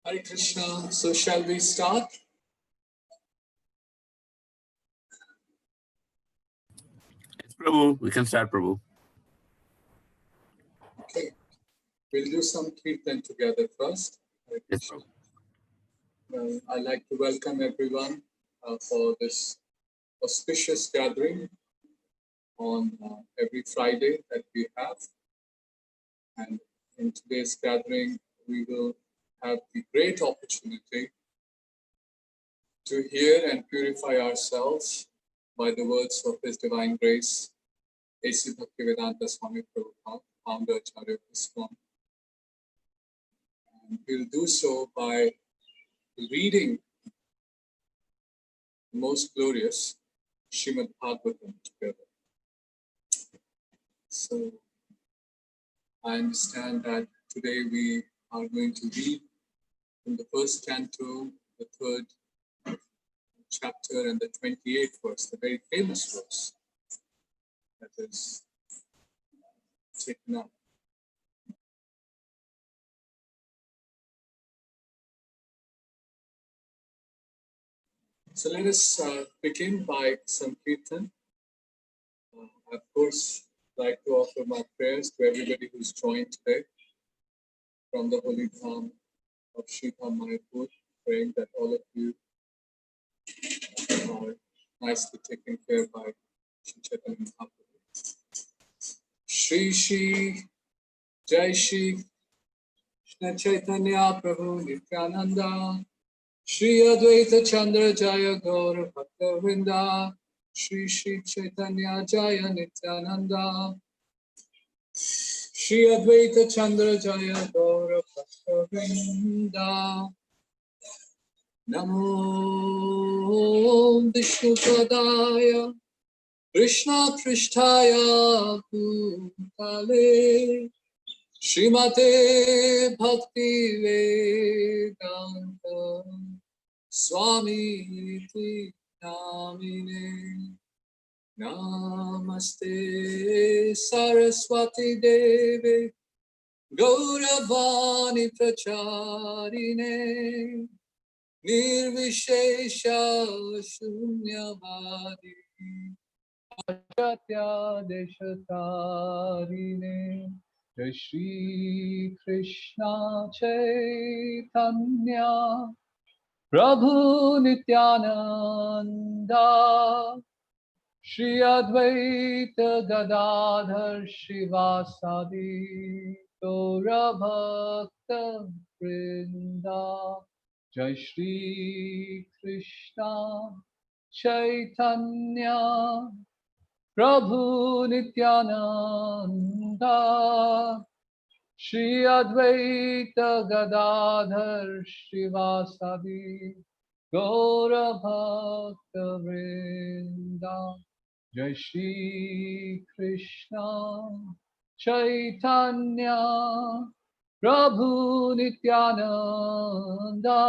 Hare Krishna. So shall we start? Yes, Prabhu. We can start, Prabhu. Okay. We'll do some kirtan together first. Hare Yes, Krishna. Prabhu. Well, I'd like to welcome everyone for this auspicious gathering on every Friday that we have. And in today's gathering, we will have the great opportunity to hear and purify ourselves by the words of His Divine Grace, A.C. Bhaktivedanta Swami Prabhupada, founder Acharya of ISKCON. And we'll do so by reading the most glorious Srimad Bhagavatam together. So I understand that today we are going to read from the first canto, the third chapter, and the 28th verse, the very famous verse that is taken up. So let us begin by some kirtan. Of course, I'd like to offer my prayers to everybody who's joined today from the holy Dham of Sri Dham Mayapur, praying that all of you are nicely taken care by Sri Chaitanya Mahaprabhu. Shri Shri Jai Shri Krishna Chaitanya Prabhu Nityananda Shri Advaita Chandra Jaya Gaura Bhakta Vrinda Shri Shri Chaitanya Jaya Nityananda Shri Advaita Chandra Jaya Gaura Bhakta Vrinda Namo Vishnu Padaya Krishna Prishtaya Bhutale Srimate Bhakti Vedanta Swami Iti Namine Namaste Saraswati Devi Gauravani Pracharine Nirvishesha Shunyavadi Achatya Deshatarine Jai Shri Krishna Chaitanya Prabhu Nityananda Shri Advaita Gadadhar Shivasadi Gaura Bhakta Vrinda Jai Shri Krishna Chaitanya Prabhu Nityananda Shri Advaita Gadadhar Shivasadi Gaura Bhakta Vrinda Jai Shri Krishna Chaitanya Prabhu Nityananda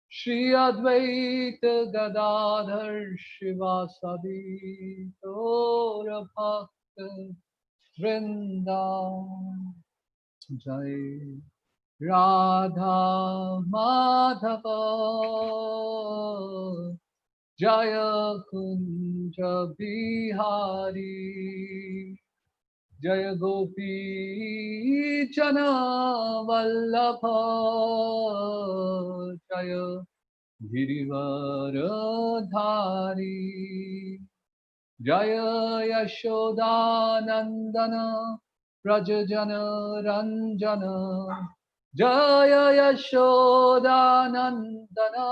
Shri Advaita Gadadhar Shivasadi Gaura Bhakta Vrinda Jai Radha Madhava Jaya Kunja Bihari Jaya Gopi Jana Vallabha Jaya Girivaradhari Jaya Yashoda Nandana Rajajana Ranjana Jaya Yashoda Nandana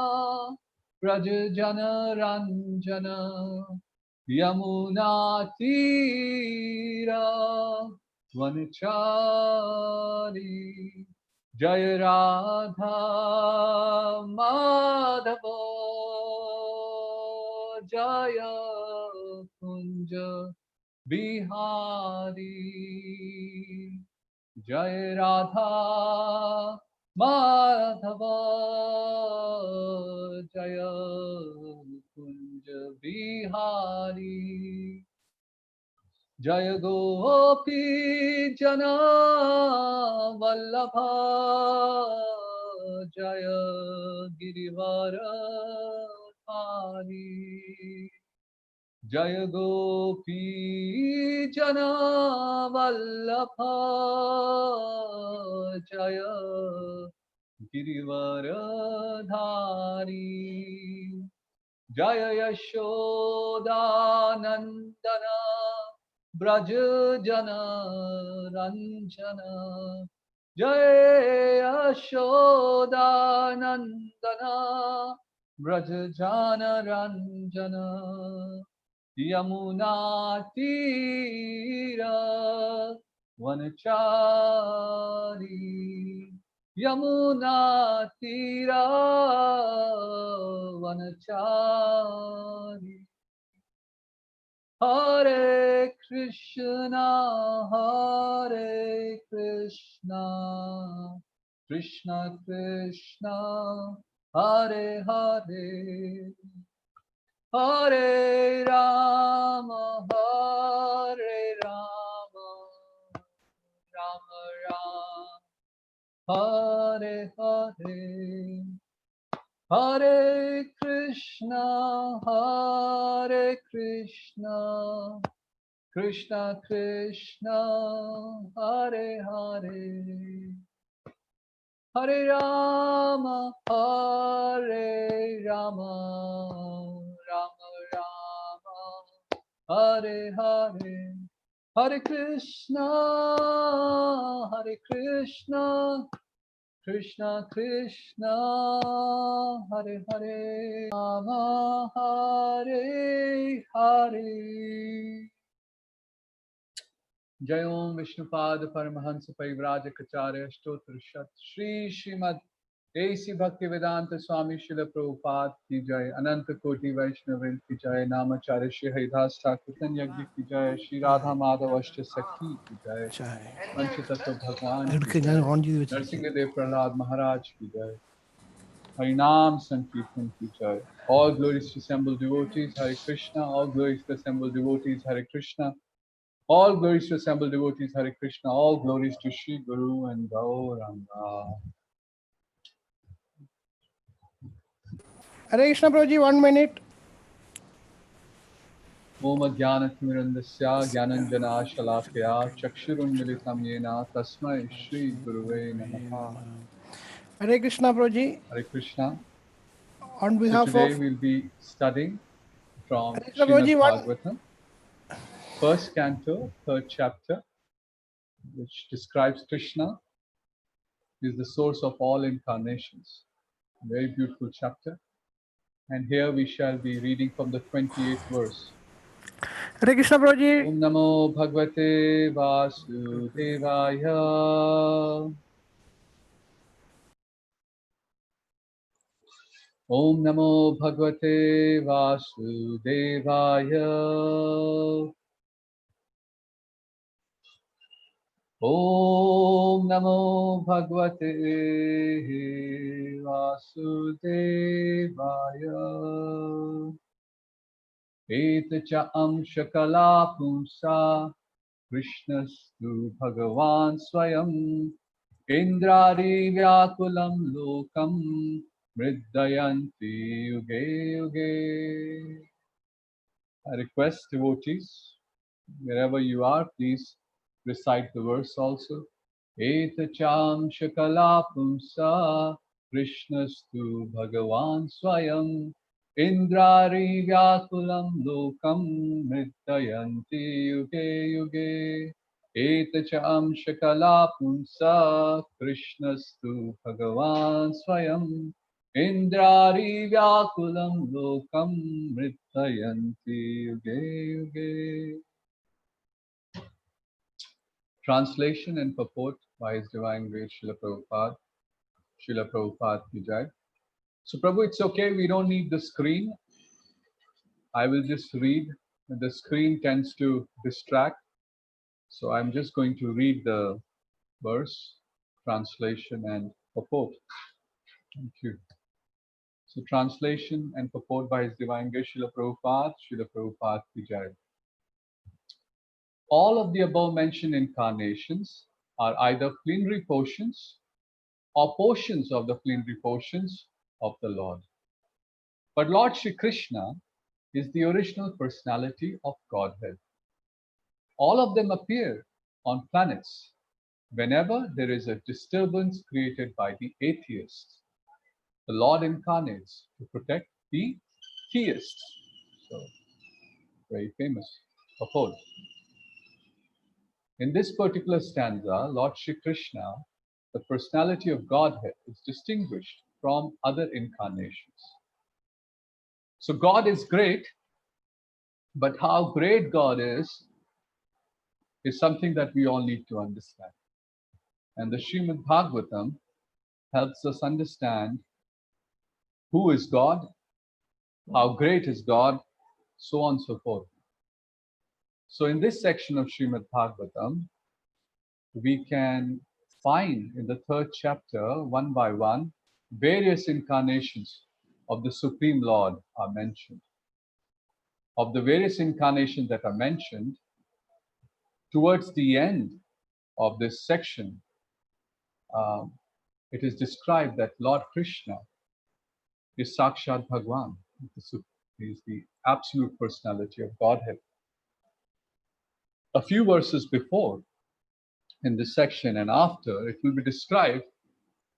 Rajajana Ranjana Yamuna Tira Vanachari Jaya Radha Madhava Jaya Kunja Bihari Jai Radha Madhava Jaya Kunja Bihari Jaya Gopi Jana Vallabha Giridharadhari. Jaya Gopi Jana Vallabha Jaya Girivaradhari. Jaya Yashoda Nandana Braja Jana Ranjana. Jaya Yashoda Nandana Braja Jana Ranjana. Yamuna Tira Vanachari. Yamuna Tira Vanachari. Hare Krishna, Hare Krishna, Krishna Krishna, Hare Hare, Hare Rama, Hare Rama, Rama Rama, Hare Hare. Hare Krishna, Hare Krishna, Krishna Krishna, Hare Hare, Hare Rama, Hare Rama, Rama Rama, Hare Hare, Hare Krishna, Hare Krishna, Krishna Krishna, Hare Hare, Rama Hare Hare. Jai Om Vishnupada Paramahansa Parivrajakacarya Stotra Shat Shri Srimad A.C. Bhaktivedanta Swami Srila Prabhupada ki jai, Ananta Koti Vaishnavin ki jai, Namacharya Shri Haridas Thakur Yagdi ki jai, Shri Radha Madhava Ashta Sakhi ki jai, Panchatattva Bhagwan ki jai, Narsingadev Prahlad Maharaj ki jai, Harinam Sankirtan ki jai. All glories to assembled devotees, Hare Krishna. All glories to assembled devotees, Hare Krishna. All glories to assembled devotees, Hare Krishna. All glories to Shri Guru and Gauranga. Hare Krishna Prabhuji, 1 minute. Om Jnanatimirandasya Jnananjana Shalakya Chakshurunmilitam Yena Tasmai Shri Guruve Namaha. Hare Krishna Prabhuji, Hare Krishna. on So behalf today of we'll be studying from Hare Krishna Srimad Prabhuji, Bhagavatam, first canto, third chapter, which describes Krishna is the source of all incarnations. A very beautiful chapter. And here we shall be reading from the 28th verse. Hare Krishna Prabhuji. Om Namo Bhagavate Vasudevaya. Om Namo Bhagavate Vasudevaya. Om Namo Bhagavate Vasudevaya. Etacha Amshakala Pumsa Krishnastu Bhagavan Swayam Indrari Vyakulam Lokam Mriddayanti Yuge Yuge. I request devotees, wherever you are, please recite the verse also. Etacham Shakala Pumsa Krishnastu Bhagavan Swayam Indrari Vyakulam Lokam Mriddayanti Yuge Yuge. Etacham Shakala Pumsa Krishnastu Bhagavan Swayam Indrari Vyakulam Lokam Mriddayanti Yuge Yuge. Translation and purport by His Divine Grace Srila Prabhupada. Srila Prabhupada ki jai. So Prabhu, it's okay, we don't need the screen. I will just read. The screen tends to distract. So I'm just going to read the verse, translation and purport. Thank you. So translation and purport by His Divine Grace Srila Prabhupada. Srila Prabhupada ki jai. All of the above mentioned incarnations are either plenary portions or portions of the plenary portions of the Lord. But Lord Shri Krishna is the original personality of Godhead. All of them appear on planets whenever there is a disturbance created by the atheists. The Lord incarnates to protect the theists. So, very famous purport. In this particular stanza, Lord Shri Krishna, the personality of Godhead, is distinguished from other incarnations. So God is great, but how great God is something that we all need to understand. And the Srimad Bhagavatam helps us understand who is God, how great is God, so on and so forth. So in this section of Srimad Bhagavatam, we can find in the third chapter, one by one, various incarnations of the Supreme Lord are mentioned. Of the various incarnations that are mentioned, towards the end of this section, it is described that Lord Krishna is Sakshat Bhagwan. He is the absolute personality of Godhead. A few verses before in this section and after, it will be described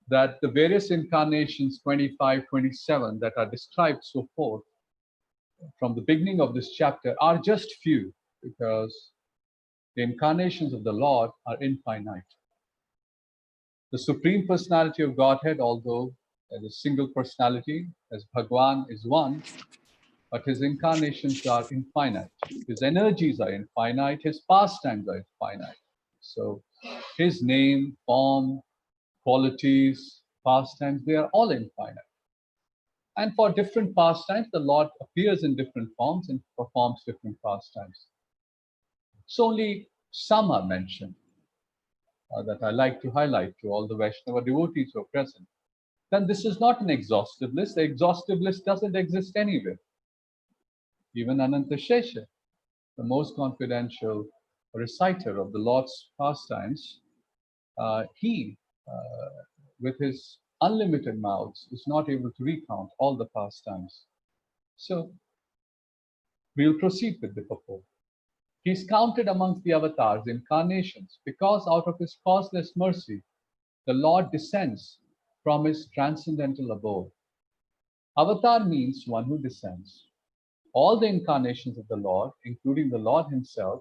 that the various incarnations 25, 27 that are described so forth from the beginning of this chapter are just few, because the incarnations of the Lord are infinite. The Supreme Personality of Godhead, although as a single personality, as Bhagwan is one, but his incarnations are infinite. His energies are infinite, his pastimes are infinite. So his name, form, qualities, pastimes, they are all infinite. And for different pastimes, the Lord appears in different forms and performs different pastimes. So only some are mentioned that I like to highlight to all the Vaishnava devotees who are present. Then this is not an exhaustive list. The exhaustive list doesn't exist anywhere. Even Ananta Shesha, the most confidential reciter of the Lord's pastimes, he, with his unlimited mouths, is not able to recount all the pastimes. So we'll proceed with the purport. He is counted amongst the avatars, incarnations, because out of his causeless mercy, the Lord descends from his transcendental abode. Avatar means one who descends. All the incarnations of the Lord, including the Lord himself,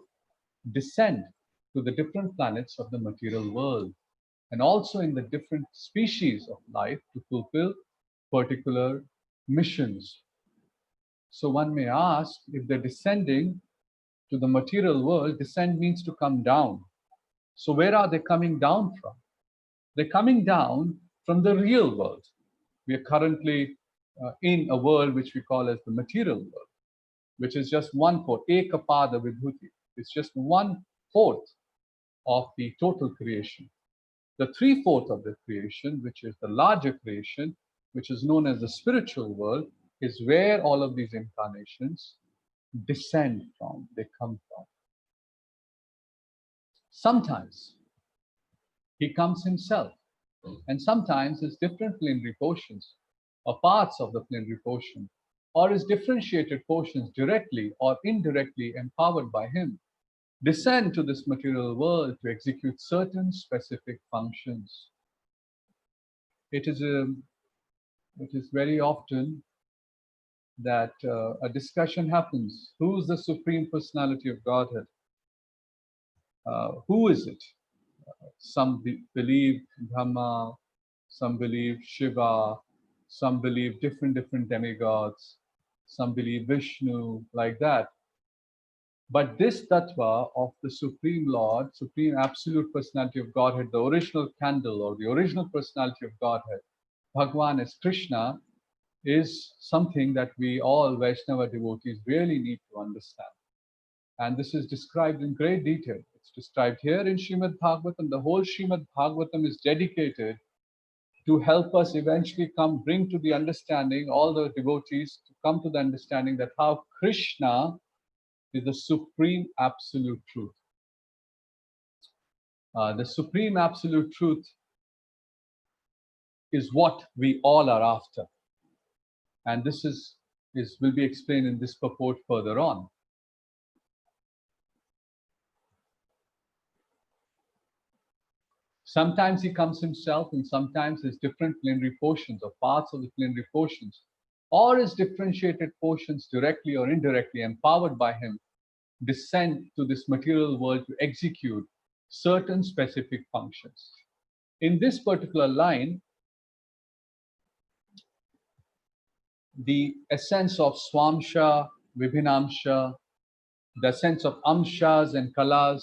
descend to the different planets of the material world and also in the different species of life to fulfill particular missions. So one may ask, if they're descending to the material world, descend means to come down. So where are they coming down from? They're coming down from the real world. We are currently in a world which we call as the material world, which is just 1/4, ekapada vibhuti. It's just 1/4 of the total creation. The 3/4 of the creation, which is the larger creation, which is known as the spiritual world, is where all of these incarnations descend from, they come from. Sometimes he comes himself, and sometimes his different plenary portions or parts of the plenary portion, or his differentiated portions directly or indirectly empowered by him, descend to this material world to execute certain specific functions. It is very often that a discussion happens. Who's the Supreme Personality of Godhead? Who is it? Some believe Brahma, some believe Shiva, some believe different demigods, some believe Vishnu, like that. But this tattva of the Supreme Lord, Supreme Absolute Personality of Godhead, the original candle or the original personality of Godhead, Bhagwan as Krishna, is something that we all Vaishnava devotees really need to understand. And this is described in great detail. It's described here in Srimad Bhagavatam. The whole Srimad Bhagavatam is dedicated to help us eventually bring to the understanding, all the devotees to come to the understanding that how Krishna is the supreme absolute truth. The supreme absolute truth is what we all are after. And this will be explained in this purport further on. Sometimes he comes himself, and sometimes his different plenary portions or parts of the plenary portions, or his differentiated portions directly or indirectly empowered by him, descend to this material world to execute certain specific functions. In this particular line, the essence of Swamsha, Vibhinamsha, the sense of Amshas and Kalas,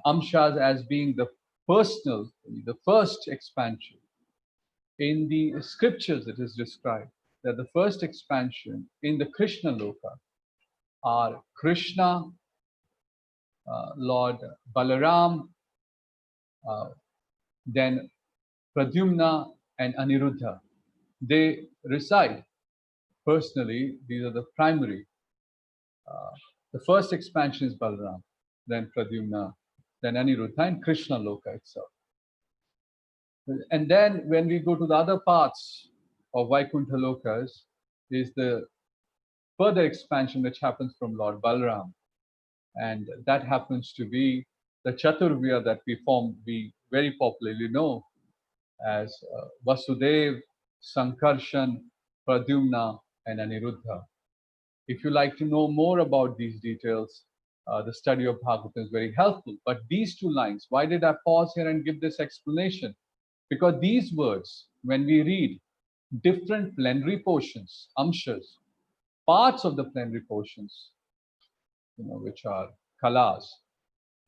Amshas as being the personal, the first expansion. In the scriptures, it is described that the first expansion in the Krishna Loka are Krishna, Lord Balaram, then Pradyumna and Aniruddha. They reside personally, these are the primary. The first expansion is Balaram, then Pradyumna, then Aniruddha, and Krishna Loka itself. And then when we go to the other parts of Vaikuntha Lokas, is the further expansion which happens from Lord Balaram. And that happens to be the Chaturvya that we very popularly know as Vasudev, Sankarshan, Pradyumna, and Aniruddha. If you like to know more about these details, the study of Bhagavatam is very helpful. But these two lines, why did I pause here and give this explanation? Because these words, when we read different plenary portions, amshas, parts of the plenary portions, which are kalas,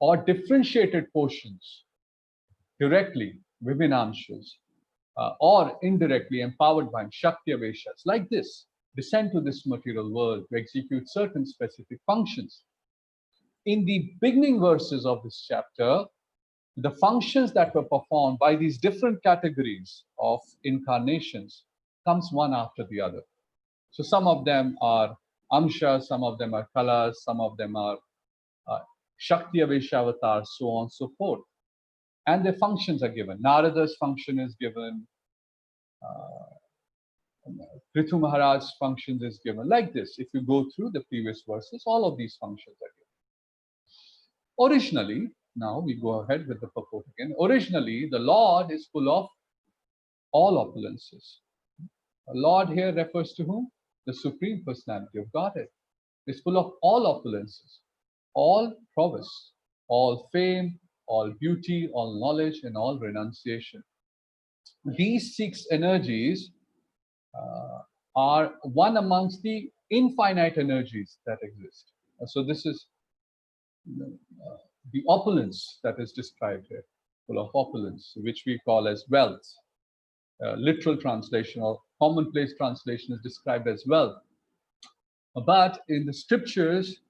or differentiated portions, directly, vibhinamshas, or indirectly empowered by Shakti Aveshas, like this, descend to this material world to execute certain specific functions. In the beginning verses of this chapter, the functions that were performed by these different categories of incarnations comes one after the other. So some of them are amshas, some of them are kalas, some of them are Shakti Aveshavatars, so on and so forth. And their functions are given. Narada's function is given. Prithu Maharaj's functions is given. Like this, if you go through the previous verses, all of these functions are given. Originally, now we go ahead with the purport again. Originally, the Lord is full of all opulences. The Lord here refers to whom? The Supreme Personality of Godhead. Is full of all opulences, all prowess, all fame, all beauty, all knowledge, and all renunciation. These 6 energies are one amongst the infinite energies that exist. So this is the opulence that is described here, full of opulence, which we call as wealth. Literal translation or commonplace translation is described as wealth. But in the scriptures,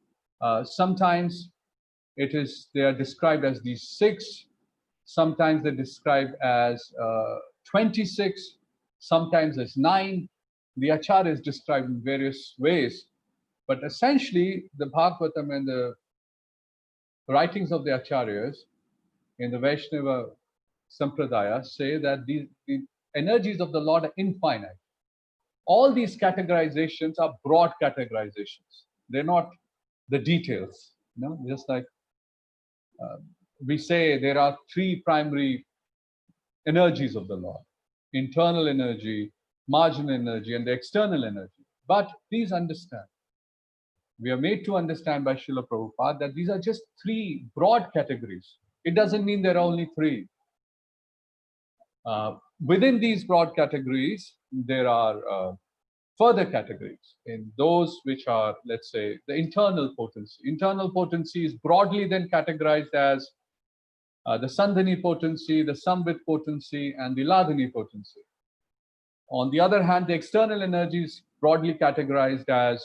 sometimes they are described as these 6, sometimes they're described as 26, sometimes as 9. The Acharya is described in various ways, but essentially the Bhagavatam and the writings of the Acharyas in the Vaishnava Sampradaya say that the energies of the Lord are infinite. All these categorizations are broad categorizations. They're not the details. Just like we say there are 3 primary energies of the Lord: internal energy, marginal energy, and the external energy. But please understand, we are made to understand by Srila Prabhupada that these are just 3 broad categories. It doesn't mean there are only 3. Within these broad categories, there are further categories in those which are, let's say, the internal potency. Internal potency is broadly then categorized as the Sandhani potency, the Samvit potency, and the Ladhani potency. On the other hand, the external energy is broadly categorized as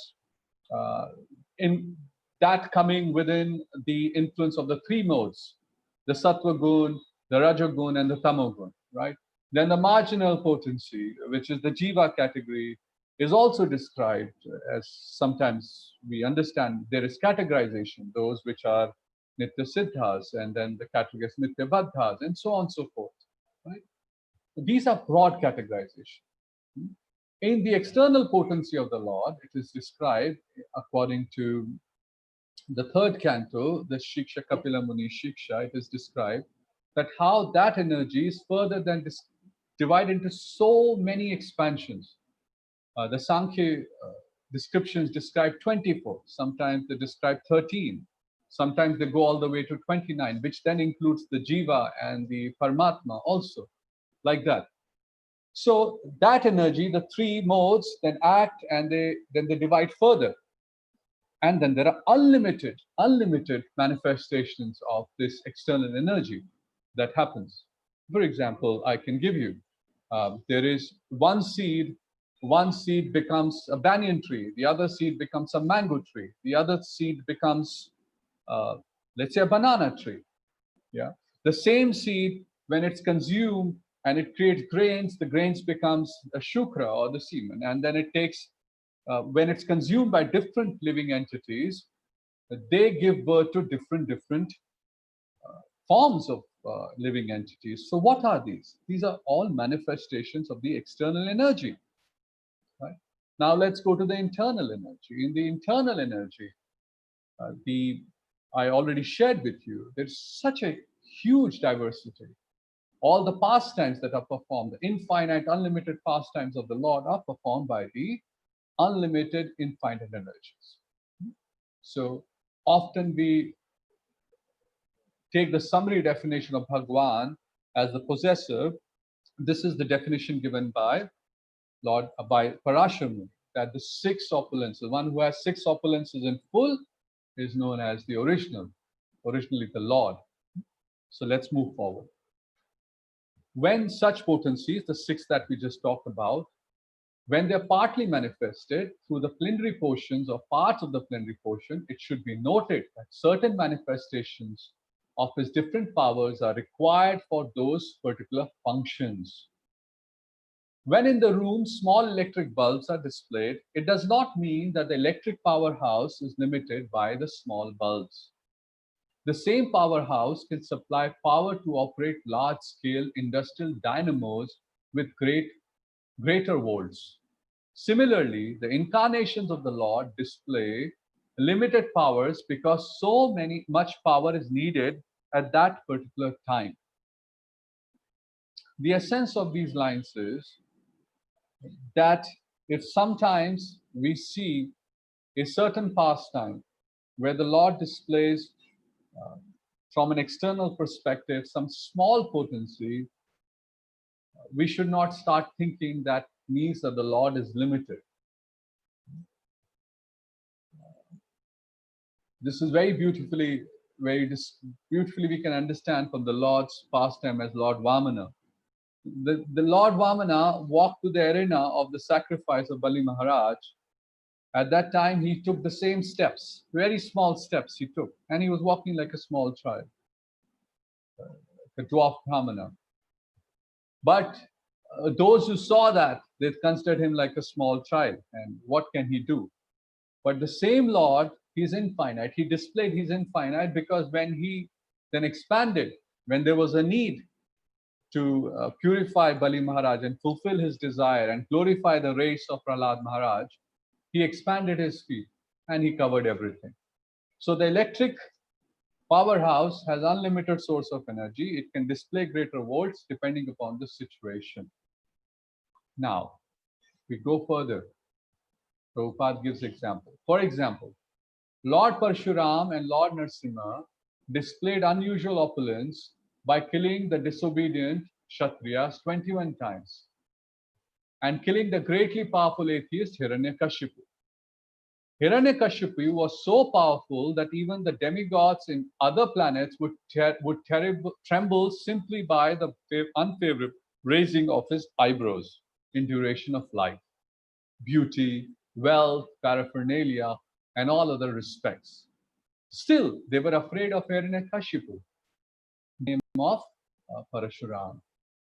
in that coming within the influence of the 3 modes, the Sattva Gun, the Rajagun, and the Tamogun, right? Then the marginal potency, which is the Jiva category, is also described as, sometimes we understand there is categorization, those which are Nitya Siddhas, and then the category is Nitya Baddhas, and so on and so forth, right? These are broad categorization. In the external potency of the Lord, it is described according to the third canto, the Shiksha Kapila Muni Shiksha. It is described that how that energy is further than divided into so many expansions. The Sankhya descriptions describe 24, sometimes they describe 13, sometimes they go all the way to 29, which then includes the Jiva and the Paramatma also, like that. So that energy, the three modes, then act and then they divide further. And then there are unlimited manifestations of this external energy that happens. For example, I can give you, there is one seed becomes a banyan tree, the other seed becomes a mango tree, the other seed becomes, let's say, a banana tree. Yeah, the same seed, when it's consumed and it creates grains, the grains becomes a shukra or the semen, and then it takes, when it's consumed by different living entities, they give birth to different forms of living entities. So what are these? These are all manifestations of the external energy. Right? Now let's go to the internal energy. In the internal energy, I already shared with you, there's such a huge diversity. All the pastimes that are performed, the infinite, unlimited pastimes of the Lord are performed by the unlimited, infinite energies. So often we take the summary definition of Bhagwan as the possessor. This is the definition given by Parashar, that the six opulences, one who has six opulences in full is known as the originally the Lord. So let's move forward. When such potencies, the six that we just talked about, when they're partly manifested through the plenary portions or parts of the plenary portion, it should be noted that certain manifestations of his different powers are required for those particular functions. When in the room small electric bulbs are displayed, it does not mean that the electric powerhouse is limited by the small bulbs. The same powerhouse can supply power to operate large-scale industrial dynamos with greater volts. Similarly, the incarnations of the Lord display limited powers because much power is needed at that particular time. The essence of these lines is that if sometimes we see a certain pastime where the Lord displays from an external perspective some small potency, we should not start thinking that means that the Lord is limited. This is very beautifully we can understand from the Lord's pastime as Lord Vamana. The Lord Vamana walked to the arena of the sacrifice of Bali Maharaj. At that time, he took the same steps, very small steps he took, and he was walking like a small child, a dwarf Brahmana. But those who saw that, they considered him like a small child, and what can he do? But the same Lord, he's infinite. He displayed he's infinite because when he then expanded, when there was a need to purify Bali Maharaj and fulfill his desire and glorify the race of Prahlad Maharaj, he expanded his feet and he covered everything. So the electric powerhouse has unlimited source of energy. It can display greater volts depending upon the situation. Now, we go further. Prabhupada gives example. For example, Lord Parshuram and Lord Narasimha displayed unusual opulence by killing the disobedient Kshatriyas 21 times and killing the greatly powerful atheist Hiranyakashipu. Hiranyakashipu was so powerful that even the demigods in other planets would tremble simply by the unfavorable raising of his eyebrows in duration of life, beauty, wealth, paraphernalia, and all other respects. Still, they were afraid of Hiranyakashipu, name of Parashuram,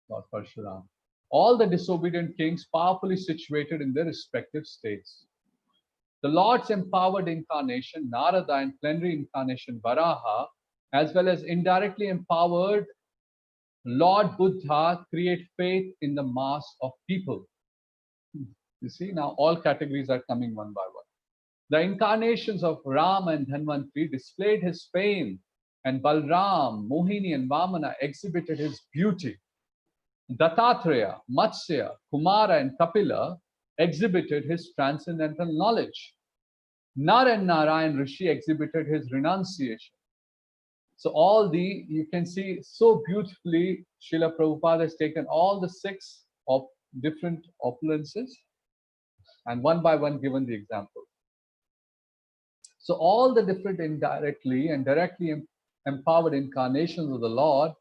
Lord Parshuram. All the disobedient kings powerfully situated in their respective states. The Lord's empowered incarnation, Narada, and plenary incarnation, Varaha, as well as indirectly empowered Lord Buddha, create faith in the mass of people. You see, now all categories are coming one by one. The incarnations of Ram and Dhanvantri displayed his fame, and Balram, Mohini, and Vamana exhibited his beauty. Dattatreya, Matsya, Kumara, and Kapila exhibited his transcendental knowledge. Nar and Narayan Rishi exhibited his renunciation. So all you can see so beautifully, Srila Prabhupada has taken all the 6 of different opulences and one by one given the example. So all the different indirectly and directly empowered incarnations of the Lord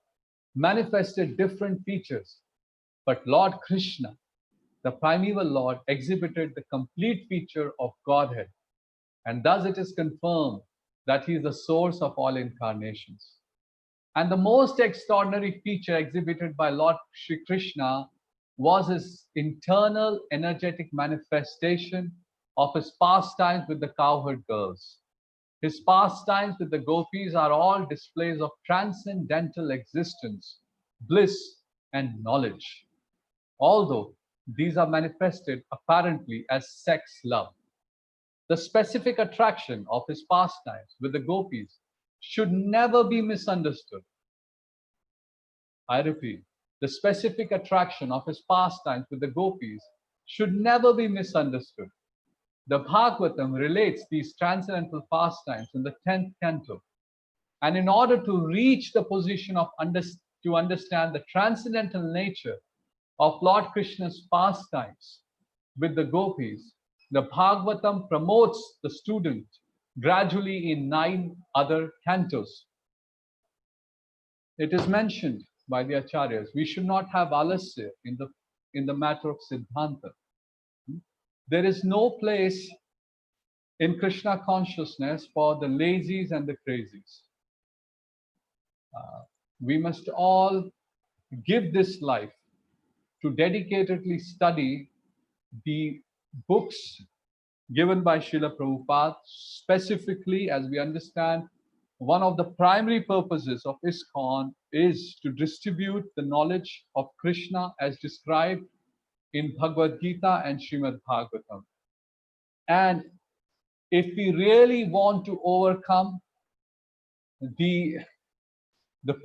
manifested different features. But Lord Krishna, the primeval Lord, exhibited the complete feature of Godhead. And thus it is confirmed that he is the source of all incarnations. And the most extraordinary feature exhibited by Lord Shri Krishna was his internal energetic manifestation of his pastimes with the cowherd girls. His pastimes with the gopis are all displays of transcendental existence, bliss, and knowledge. Although these are manifested apparently as sex love. The specific attraction of his pastimes with the gopis should never be misunderstood. I repeat, the specific attraction of his pastimes with the gopis should never be misunderstood. The Bhagavatam relates these transcendental pastimes in the 10th canto. And in order to reach the position of to understand the transcendental nature of Lord Krishna's pastimes with the gopis, the Bhagavatam promotes the student gradually in 9 other cantos. It is mentioned by the Acharyas, we should not have alasya in the matter of Siddhanta. There is no place in Krishna consciousness for the lazies and the crazies. We must all give this life to dedicatedly study the books given by Srila Prabhupada, specifically as we understand one of the primary purposes of ISKCON is to distribute the knowledge of Krishna as described in Bhagavad Gita and Srimad Bhagavatam. And if we really want to overcome the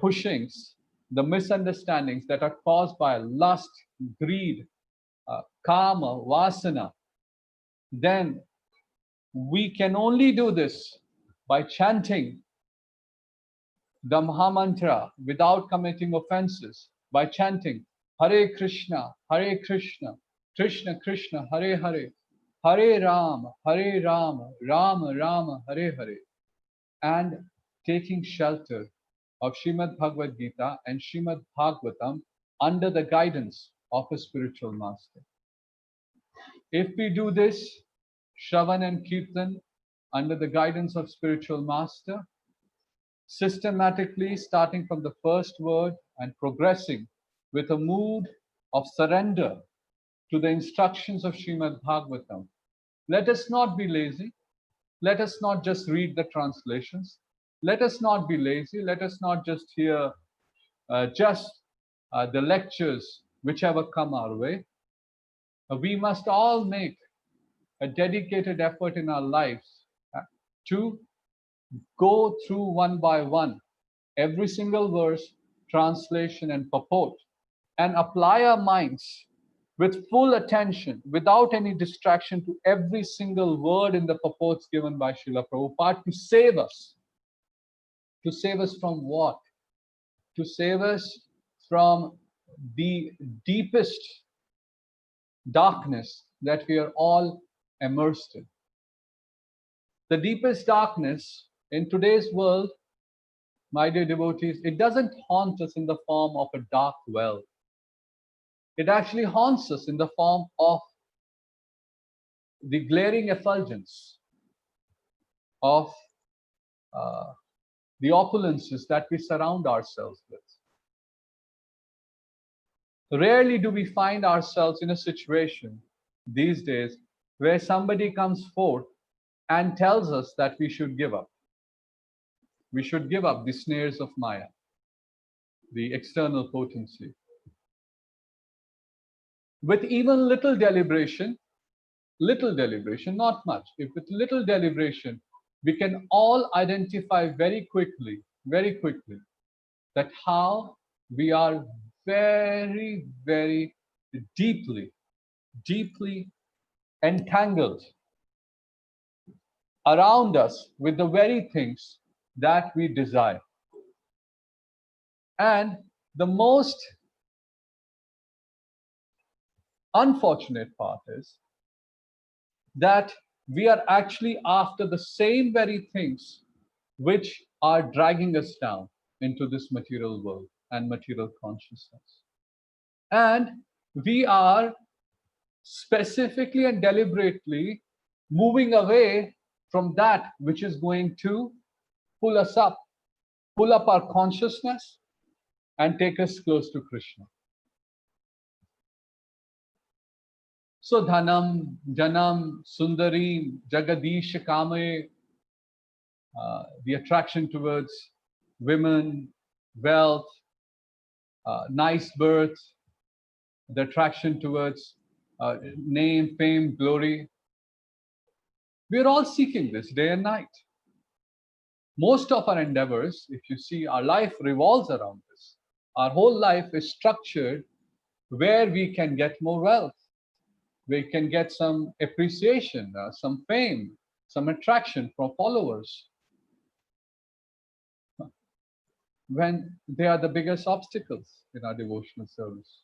pushings, the misunderstandings that are caused by lust, greed, kama, vasana, then we can only do this by chanting the Mahamantra without committing offenses, by chanting Hare Krishna, Krishna Krishna, Hare Hare, Hare Rama, Rama Rama, Hare Hare, and taking shelter of Srimad Bhagavad Gita and Srimad Bhagavatam under the guidance of a spiritual master. If we do this, Shravan and Kirtan, under the guidance of spiritual master, systematically starting from the first word and progressing with a mood of surrender to the instructions of Srimad Bhagavatam. Let us not be lazy. Let us not just read the translations. Let us not be lazy. Let us not just hear the lectures whichever come our way. We must all make a dedicated effort in our lives to go through one by one every single verse, translation, and purport, and apply our minds with full attention, without any distraction, to every single word in the purports given by Srila Prabhupada to save us. To save us from what? To save us from the deepest darkness that we are all immersed in. The deepest darkness in today's world, my dear devotees, it doesn't haunt us in the form of a dark well. It actually haunts us in the form of the glaring effulgence of the opulences that we surround ourselves with. Rarely do we find ourselves in a situation these days where somebody comes forth and tells us that we should give up. We should give up the snares of Maya, the external potency. With even little deliberation, little deliberation, not much, if with little deliberation, we can all identify very quickly, that how we are very, very deeply entangled around us with the very things that we desire. And the most unfortunate part is that we are actually after the same very things which are dragging us down into this material world and material consciousness. And we are specifically and deliberately moving away from that which is going to pull us up, pull up our consciousness and take us close to Krishna. So dhanam, janam, sundarim, jagadish kame, the attraction towards women, wealth, nice birth, the attraction towards name, fame, glory. We're all seeking this day and night. Most of our endeavors, if you see, our life revolves around this. Our whole life is structured where we can get more wealth, we can get some appreciation, some fame, some attraction from followers, when they are the biggest obstacles in our devotional service.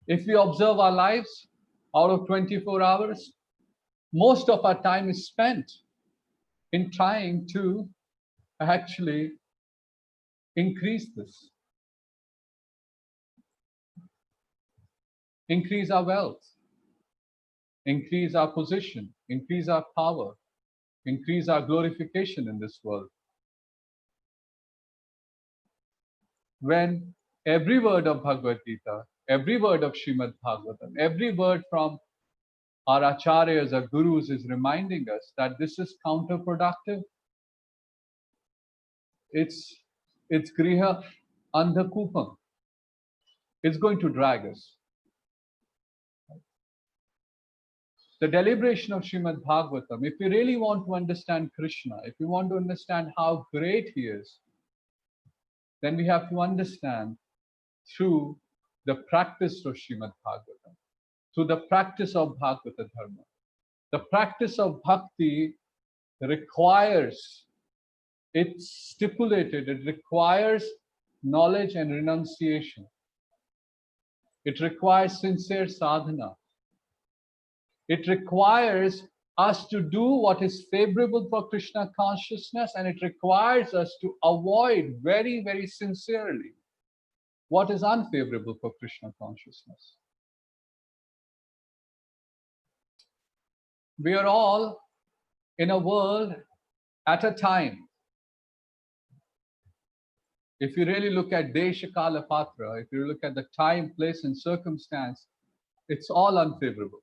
If we observe our lives, out of 24 hours, most of our time is spent in trying to actually increase this, increase our wealth, increase our position, increase our power, increase our glorification in this world. When every word of Bhagavad Gita, every word of Srimad Bhagavatam, every word from our acharyas, our gurus is reminding us that this is counterproductive. It's griha andhakupam. It's going to drag us. The deliberation of Srimad Bhagavatam, if we really want to understand Krishna, if we want to understand how great he is, then we have to understand through the practice of Srimad Bhagavatam, through the practice of Bhagavata Dharma. The practice of bhakti requires, it's stipulated, it requires knowledge and renunciation. It requires sincere sadhana. It requires us to do what is favorable for Krishna consciousness, and it requires us to avoid very, very sincerely what is unfavorable for Krishna consciousness. We are all in a world at a time. If you really look at Desha Kala Patra, if you look at the time, place, and circumstance, it's all unfavorable.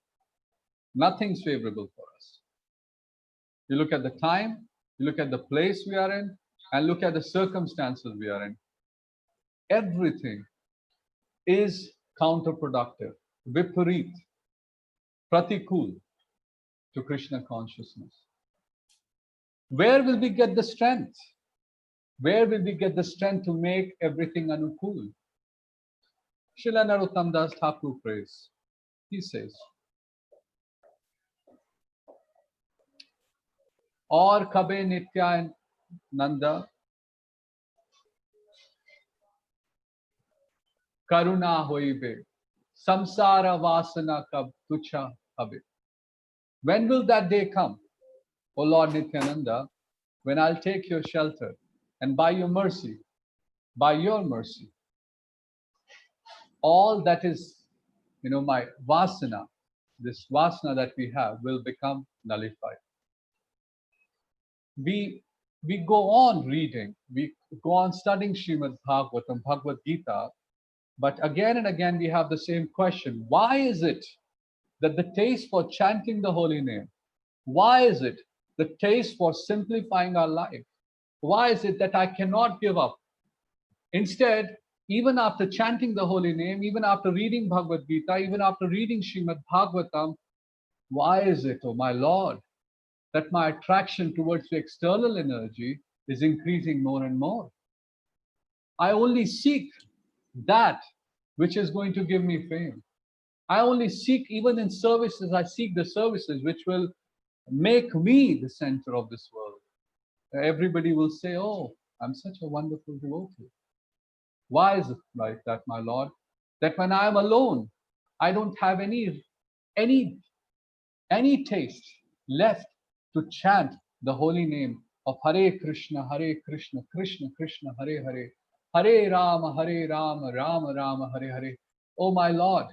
Nothing's favorable for us. You look at the time, you look at the place we are in, and look at the circumstances we are in. Everything is counterproductive, viparit, pratikul to Krishna consciousness. Where will we get the strength? Where will we get the strength to make everything anukul? Srila Narottam Das Thakur prays. He says, और कबे नित्यानंद करुणा होइबे samsara vasana kab tucha habe. When will that day come, O Lord Nityananda, when I'll take your shelter and by your mercy, all that is, my vasana, this vasana that we have will become nullified. We go on reading, we go on studying Srimad Bhagavatam, Bhagavad Gita, but again and again we have the same question. Why is it that the taste for chanting the holy name, why is it the taste for simplifying our life, why is it that I cannot give up? Instead, even after chanting the holy name, even after reading Bhagavad Gita, even after reading Srimad Bhagavatam, Why is it, oh my Lord, that my attraction towards the external energy is increasing more and more? I only seek that which is going to give me fame. I only seek, even in services, I seek the services which will make me the center of this world. Everybody will say, oh, I'm such a wonderful devotee. Why is it like that, my Lord? That when I am alone, I don't have any taste left to chant the holy name of Hare Krishna, Krishna Krishna, Hare Hare, Hare Rama, Rama Rama, Hare Hare. Oh my Lord,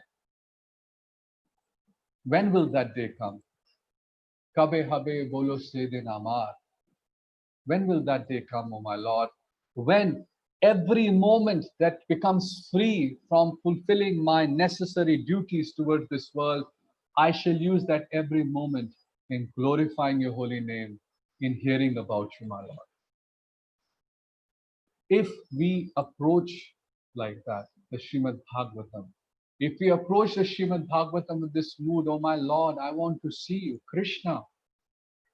when will that day come? Kabe habe bolo se din amar. When will that day come, oh my Lord? When every moment that becomes free from fulfilling my necessary duties towards this world, I shall use that every moment in glorifying your holy name, in hearing about you, my Lord. If we approach like that, the Srimad Bhagavatam, if we approach the Srimad Bhagavatam with this mood, oh my Lord, I want to see you, Krishna.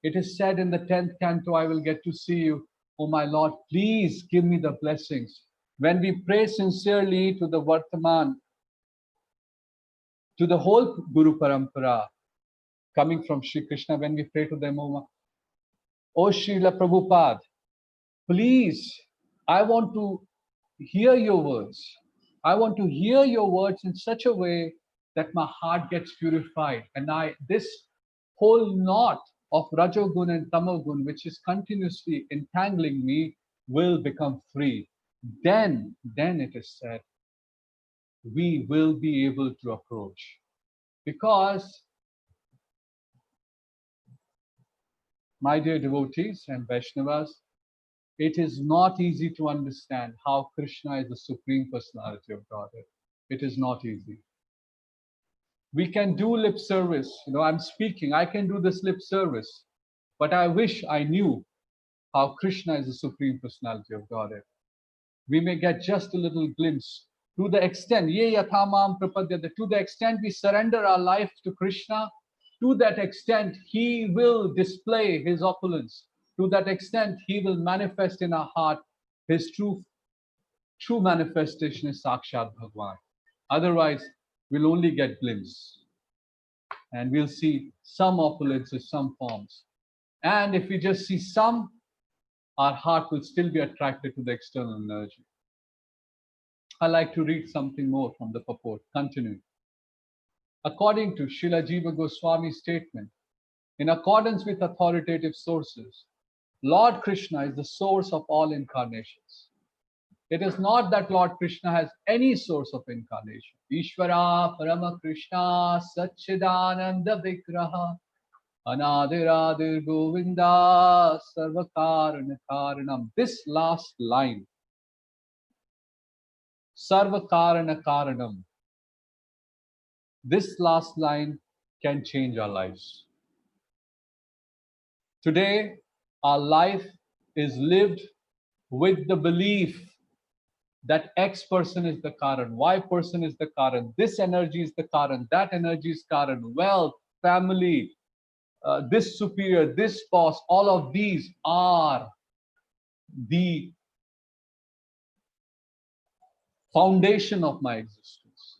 It is said in the 10th canto, I will get to see you. Oh my Lord, please give me the blessings. When we pray sincerely to the Vartaman, to the whole Guru Parampara, coming from Sri Krishna, when we pray to them, oh Srila Prabhupada, please, I want to hear your words. I want to hear your words in such a way that my heart gets purified. And this whole knot of Rajogun and Tamogun, which is continuously entangling me, will become free. Then it is said, we will be able to approach. Because, my dear devotees and Vaishnavas, it is not easy to understand how Krishna is the Supreme Personality of Godhead. It is not easy. We can do lip service. I'm speaking, I can do this lip service. But I wish I knew how Krishna is the Supreme Personality of Godhead. We may get just a little glimpse to the extent, ye yathamam prapadyate, to the extent we surrender our life to Krishna, to that extent he will display his opulence. To that extent he will manifest in our heart his true manifestation is Sakshat Bhagwan. Otherwise, we'll only get glimpse. And we'll see some opulences, some forms. And if we just see some, our heart will still be attracted to the external energy. I like to read something more from the purport. Continuing. According to Srila Jiva Goswami's statement, in accordance with authoritative sources, Lord Krishna is the source of all incarnations. It is not that Lord Krishna has any source of incarnation. Ishvara Parama Krishna Satchidananda Vigraha Anadiradir Govinda Sarvakarana Karanam. This last line, Sarvakarana Karanam, this last line can change our lives. Today, our life is lived with the belief that X person is the Karan, Y person is the Karan, this energy is the Karan, that energy is Karan, wealth, family, this superior, this boss, all of these are the foundation of my existence.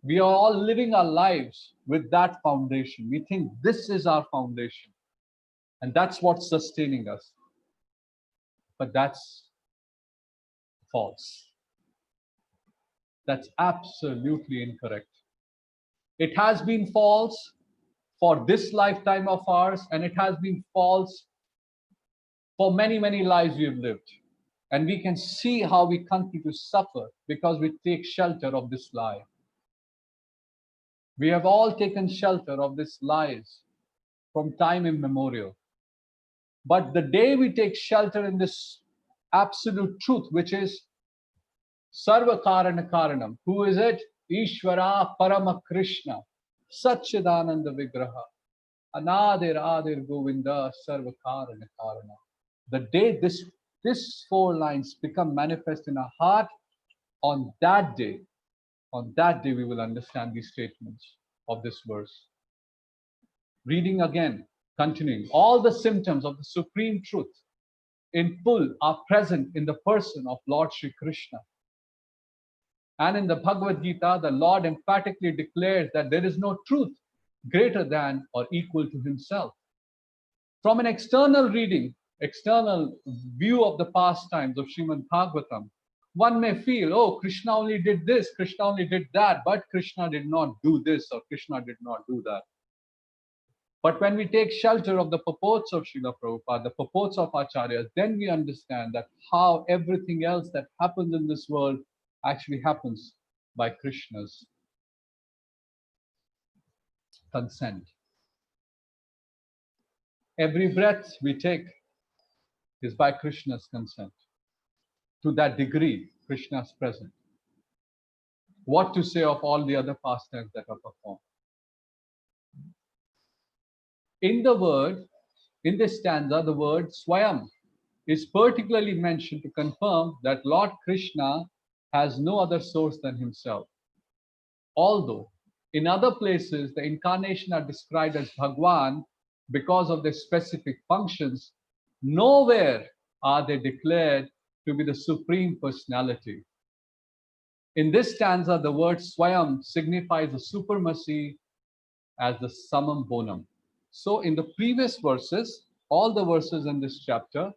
We are all living our lives with that foundation. We think this is our foundation and that's what's sustaining us. But that's false. That's absolutely incorrect. It has been false for this lifetime of ours, and it has been false for many, many lives we have lived. And we can see how we continue to suffer because we take shelter of this lie. We have all taken shelter of these lies from time immemorial. But the day we take shelter in this absolute truth, which is Sarva Karana Karanam, who is it? Ishvara Parama Krishna, Satchidananda Vigraha, Anadir Adir Govinda Sarva Karana Karana. The day this four lines become manifest in our heart, on that day we will understand these statements of this verse. Reading again, continuing. All the symptoms of the supreme truth in full are present in the person of Lord Shri Krishna. And in the Bhagavad Gita, the Lord emphatically declares that there is no truth greater than or equal to himself. From an external reading, external view of the pastimes of Srimad Bhagavatam, one may feel, oh, Krishna only did this, Krishna only did that, but Krishna did not do this or Krishna did not do that. But when we take shelter of the purports of Srila Prabhupada, the purports of Acharyas, then we understand that how everything else that happens in this world actually happens by Krishna's consent. Every breath we take is by Krishna's consent. To that degree, Krishna is present. What to say of all the other pastimes that are performed? In this stanza, the word Swayam is particularly mentioned to confirm that Lord Krishna has no other source than himself. Although in other places the incarnation are described as Bhagwan because of their specific functions, nowhere are they declared to be the Supreme Personality. In this stanza, the word Swayam signifies the supremacy as the summum bonum. So in the previous verses, all the verses in this chapter,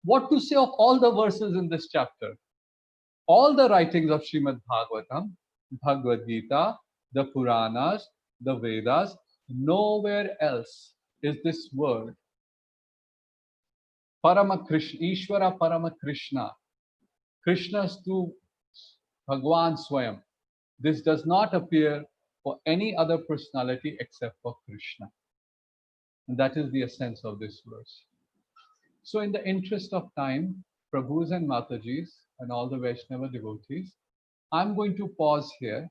what to say of all the verses in this chapter? All the writings of Srimad Bhagavatam, Bhagavad Gita, the Puranas, the Vedas, nowhere else is this word Parama Krishna, Ishvara Parama Krishna, Krishna's to Bhagwan Swayam. This does not appear for any other personality except for Krishna. And that is the essence of this verse. So in the interest of time, Prabhus and Matajis and all the Vaishnava devotees, I'm going to pause here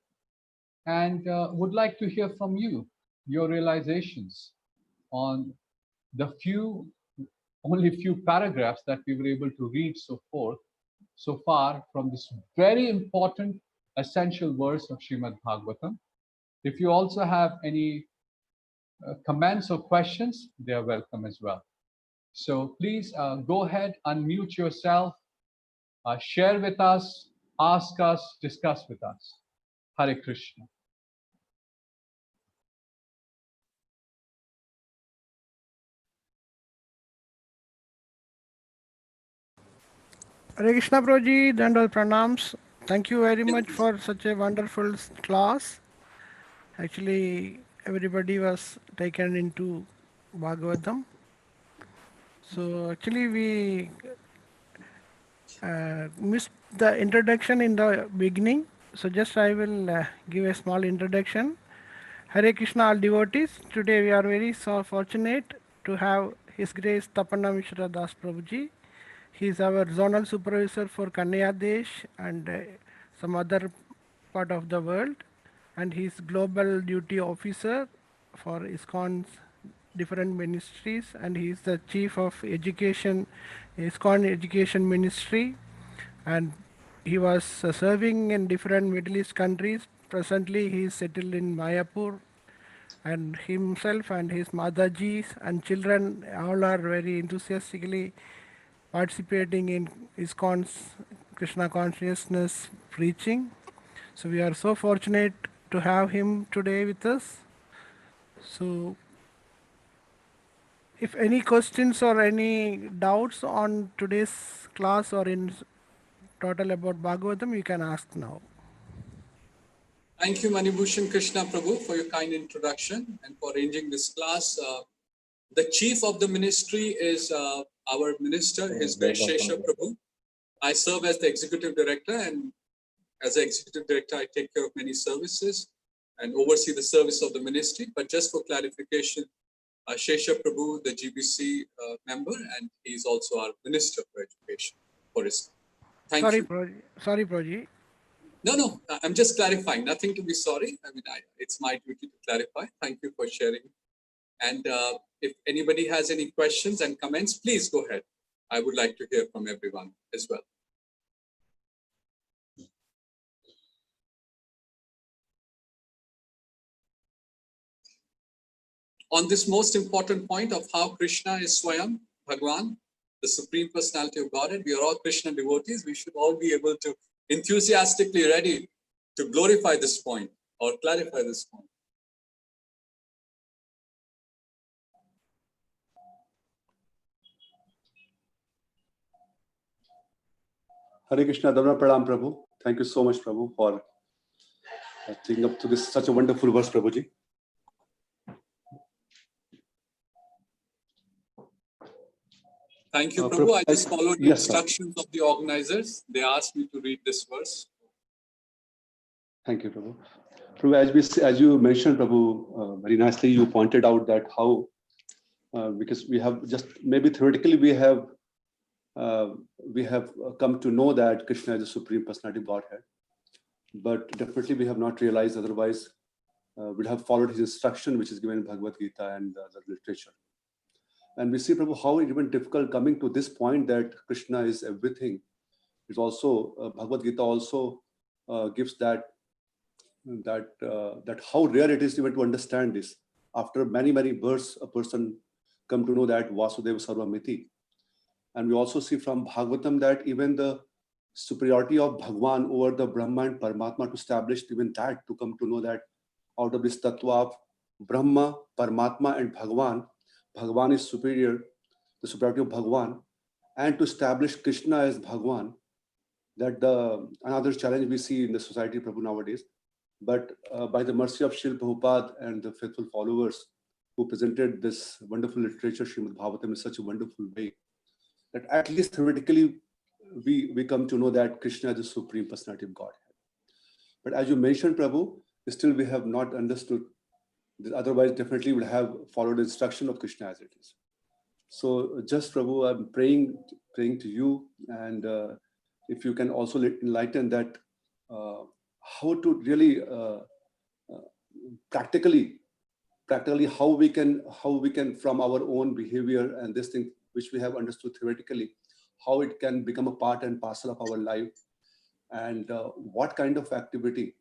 and would like to hear from you, your realizations on the only few paragraphs that we were able to read so far from this very important essential verse of Srimad Bhagavatam. If you also have any comments or questions, they are welcome as well. So please go ahead, unmute yourself, share with us, ask us, discuss with us. Hare Krishna. Hare Krishna Prabhuji, Dandal Pranams. Thank you very much for such a wonderful class. Actually, everybody was taken into Bhagavatam. So actually we missed the introduction in the beginning. So just I will give a small introduction. Hare Krishna all devotees. Today we are very so fortunate to have His Grace Tapana Misra Das Prabhuji. He is our zonal supervisor for Kannaya Desh and some other part of the world, and he is global duty officer for ISKCON's different ministries, and he is the chief of education, ISKCON Education Ministry, and he was serving in different Middle East countries. Presently, he is settled in Mayapur, and himself and his Mataji and children all are very enthusiastically participating in ISKCON's Krishna consciousness preaching. So we are so fortunate to have him today with us. So if any questions or any doubts on today's class or in total about Bhagavatam, you can ask now. Thank you, Manibhushan Krishna Prabhu, for your kind introduction and for arranging this class. The chief of the ministry is our minister, His Grace Shesha Prabhu. I serve as the executive director, and as an executive director, I take care of many services and oversee the service of the ministry. But just for clarification, Shesha Prabhu, the GBC member, and he's also our minister for education for his. Thank you. Sorry, Prabhuji. No, I'm just clarifying. Nothing to be sorry. I mean, it's my duty to clarify. Thank you for sharing. And if anybody has any questions and comments, please go ahead. I would like to hear from everyone as well. on this most important point of how Krishna is Swayam, Bhagwan, the Supreme Personality of Godhead. We are all Krishna devotees. We should all be able to enthusiastically ready to glorify this point or clarify this point. Hare Krishna, Dhamma Pradam Prabhu. Thank you so much, Prabhu, for taking up to this such a wonderful verse, Prabhuji. Thank you, Prabhu. I just followed the yes, instructions of the organizers. They asked me to read this verse. Thank you, Prabhu. Prabhu, as you mentioned, Prabhu, very nicely, you pointed out that how, because we have just maybe theoretically we have come to know that Krishna is the Supreme Personality of Godhead, but definitely we have not realized, otherwise we'd have followed his instruction, which is given in Bhagavad Gita and the literature. And we see, Prabhu, how it even difficult coming to this point that Krishna is everything. It's also, Bhagavad Gita also gives that how rare it is even to understand this. After many, many births, a person come to know that Vasudeva Sarvamiti. And we also see from Bhagavatam that even the superiority of Bhagwan over the Brahma and Paramatma to establish even that, to come to know that out of this tattva of Brahma, Paramatma and Bhagwan, Bhagwan is superior, the superiority of Bhagwan, and to establish Krishna as Bhagwan, that another challenge we see in the society, Prabhu, nowadays. But by the mercy of Srila Prabhupada and the faithful followers who presented this wonderful literature, Srimad Bhagavatam, in such a wonderful way, that at least theoretically we come to know that Krishna is the Supreme Personality of Godhead. But as you mentioned, Prabhu, still we have not understood. Otherwise, definitely would have followed the instruction of Krishna as it is. So just, Prabhu, I'm praying to you, and if you can also enlighten that how to really practically how we can from our own behavior and this thing which we have understood theoretically, how it can become a part and parcel of our life, and what kind of activity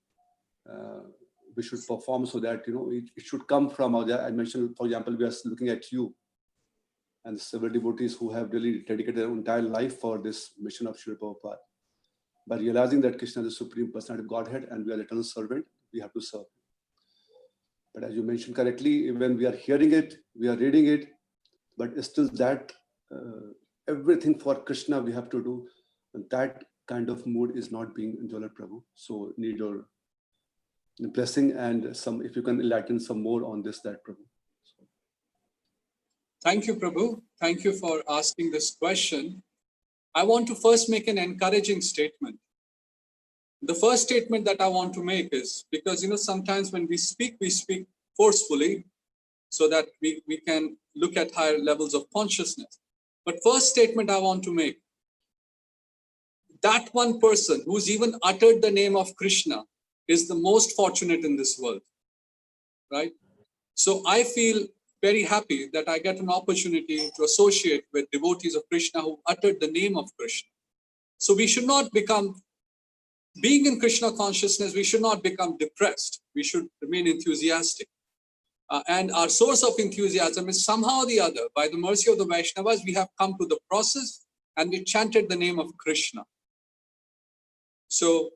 we should perform so that it should come from our. I mentioned, for example, we are looking at you and several devotees who have really dedicated their entire life for this mission of Srila Prabhupada. By realizing that Krishna is the Supreme Personality of Godhead and we are the eternal servant, we have to serve him. But as you mentioned correctly, when we are hearing it, we are reading it, but still that everything for Krishna we have to do, and that kind of mood is not being enjoyed, Prabhu. So need your blessing and some, if you can enlighten some more on this, that, Prabhu. Thank you, Prabhu. Thank you for asking this question. I want to first make an encouraging statement. The first statement that I want to make is, because sometimes when we speak forcefully so that we can look at higher levels of consciousness. But first statement I want to make, that one person who's even uttered the name of Krishna is the most fortunate in this world, right? So I feel very happy that I get an opportunity to associate with devotees of Krishna who uttered the name of Krishna. So we should not become, being in Krishna consciousness, we should not become depressed. We should remain enthusiastic. And our source of enthusiasm is somehow or the other, by the mercy of the Vaishnavas, we have come to the process and we chanted the name of Krishna. So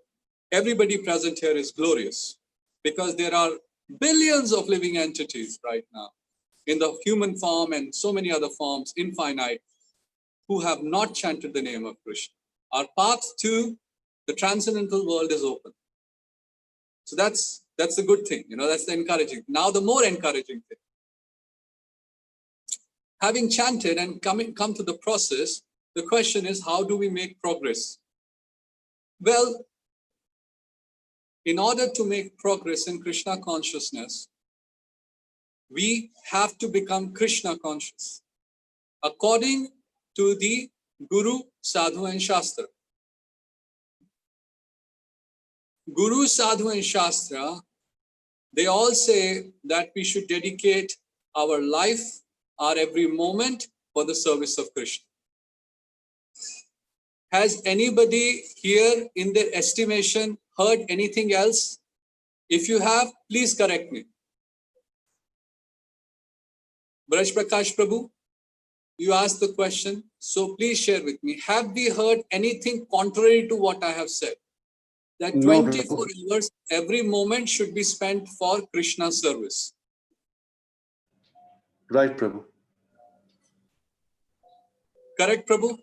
everybody present here is glorious because there are billions of living entities right now in the human form and so many other forms, infinite, who have not chanted the name of Krishna. Our path to the transcendental world is open. So that's the good thing, that's the encouraging. Now the more encouraging thing. Having chanted and come to the process, the question is, how do we make progress? Well, in order to make progress in Krishna consciousness, we have to become Krishna conscious, according to the Guru, Sadhu and Shastra. Guru, Sadhu and Shastra, they all say that we should dedicate our life, our every moment for the service of Krishna. Has anybody here in their estimation heard anything else? If you have, please correct me. Braj Prakash Prabhu, you asked the question, so please share with me. Have we heard anything contrary to what I have said? That No, 24 hours, every moment should be spent for Krishna service. right, Prabhu. Correct, Prabhu?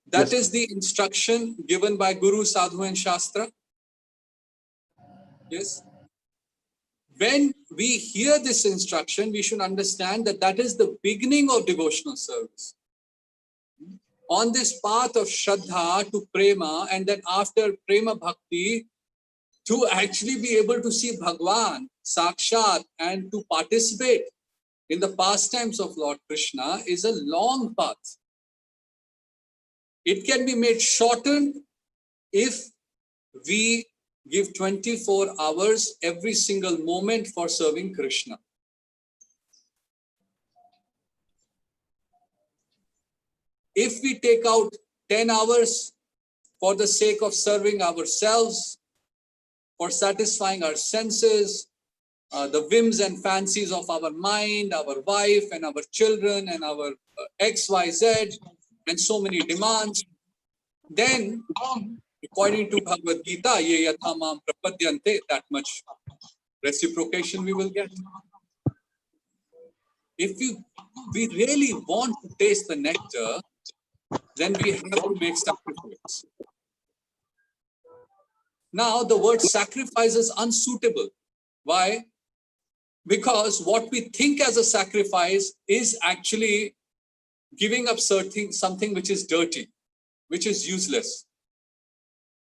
That Yes. is the instruction given by Guru, Sadhu and Shastra. Yes. When we hear this instruction, we should understand that that is the beginning of devotional service. On this path of Shraddha to Prema, and then after Prema Bhakti, to actually be able to see Bhagwan, Sakshat, and to participate in the pastimes of Lord Krishna is a long path. It can be made shortened if we give 24 hours every single moment for serving Krishna. If we take out 10 hours for the sake of serving ourselves, for satisfying our senses, the whims and fancies of our mind, our wife and our children and our XYZ and so many demands, then according to Bhagavad Gita, ye yatha mam prapadyante, that much reciprocation we will get. If we really want to taste the nectar, then we have to make sacrifice. Now, the word sacrifice is unsuitable. Why? Because what we think as a sacrifice is actually giving up something which is dirty, which is useless.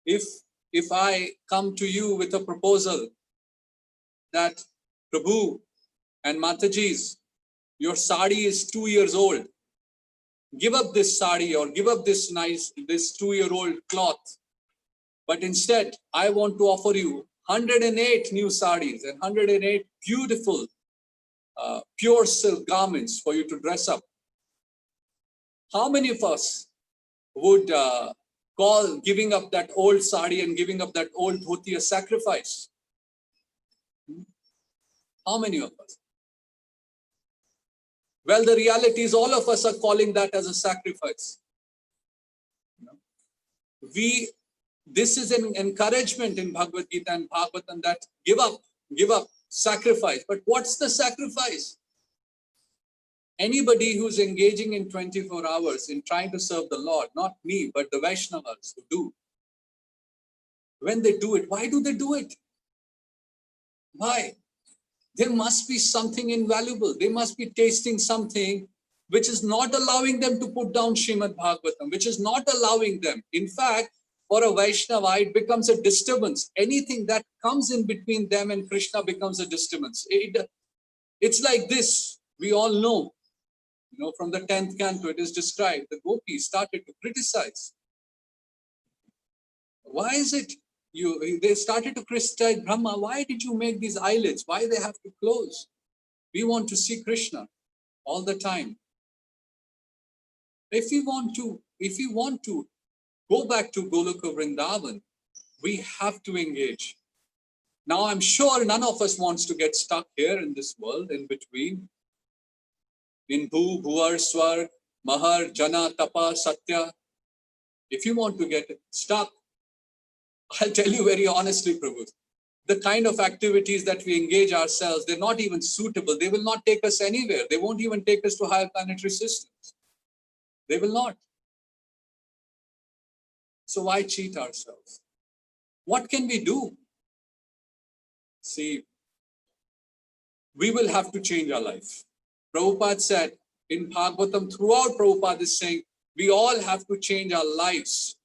If I come to you with a proposal that Prabhu and Mataji's, your sari is 2 years old, give up this sari or give up this 2-year-old cloth, but instead I want to offer you 108 new saris and 108 beautiful pure silk garments for you to dress up. How many of us would call giving up that old sari and giving up that old dhoti a sacrifice? How many of us? Well, the reality is all of us are calling that as a sacrifice. This is an encouragement in Bhagavad Gita and Bhagavatam that give up, sacrifice. But what's the sacrifice? Anybody who's engaging in 24 hours in trying to serve the Lord, not me, but the Vaishnavas who do, when they do it, why do they do it? Why? There must be something invaluable. They must be tasting something which is not allowing them to put down Srimad Bhagavatam, which is not allowing them. In fact, for a Vaishnava, it becomes a disturbance. Anything that comes in between them and Krishna becomes a disturbance. It's like this. We all know, from the 10th canto, it is described, the gopis started to criticize. Why is it? They started to criticize Brahma. Why did you make these eyelids? Why they have to close? We want to see Krishna all the time. If we want to go back to Goloka Vrindavan, we have to engage. Now, I'm sure none of us wants to get stuck here in this world in between. In Bhu, Bhuvar, Swarg, Mahar, Jana, Tapa, Satya. If you want to get stuck, I'll tell you very honestly, Prabhu, the kind of activities that we engage ourselves, they're not even suitable. They will not take us anywhere. They won't even take us to higher planetary systems. They will not. So why cheat ourselves? What can we do? See, we will have to change our life. Prabhupada said in Bhagavatam, throughout Prabhupada is saying, we all have to change our lives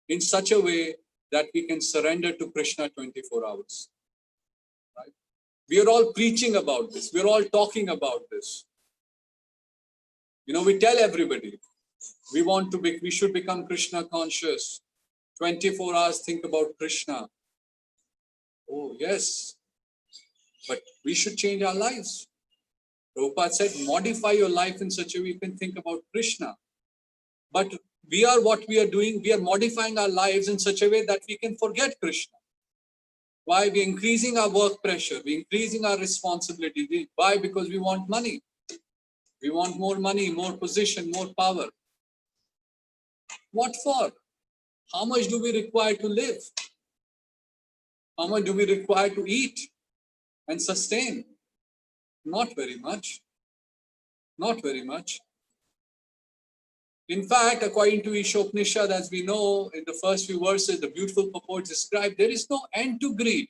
in such a way that we can surrender to Krishna 24 hours. Right? We are all preaching about this. We're all talking about this. We tell everybody, we should become Krishna conscious. 24 hours, think about Krishna. Oh, yes. But we should change our lives. Prabhupada said, modify your life in such a way you can think about Krishna. But what we are doing, we are modifying our lives in such a way that we can forget Krishna. Why? We're increasing our work pressure. We're increasing our responsibility. Why? Because we want money. We want more money, more position, more power. What for? How much do we require to live? How much do we require to eat and sustain? Not very much. Not very much. In fact, according to Ishopanishad, as we know in the first few verses, the beautiful purport described, there is no end to greed.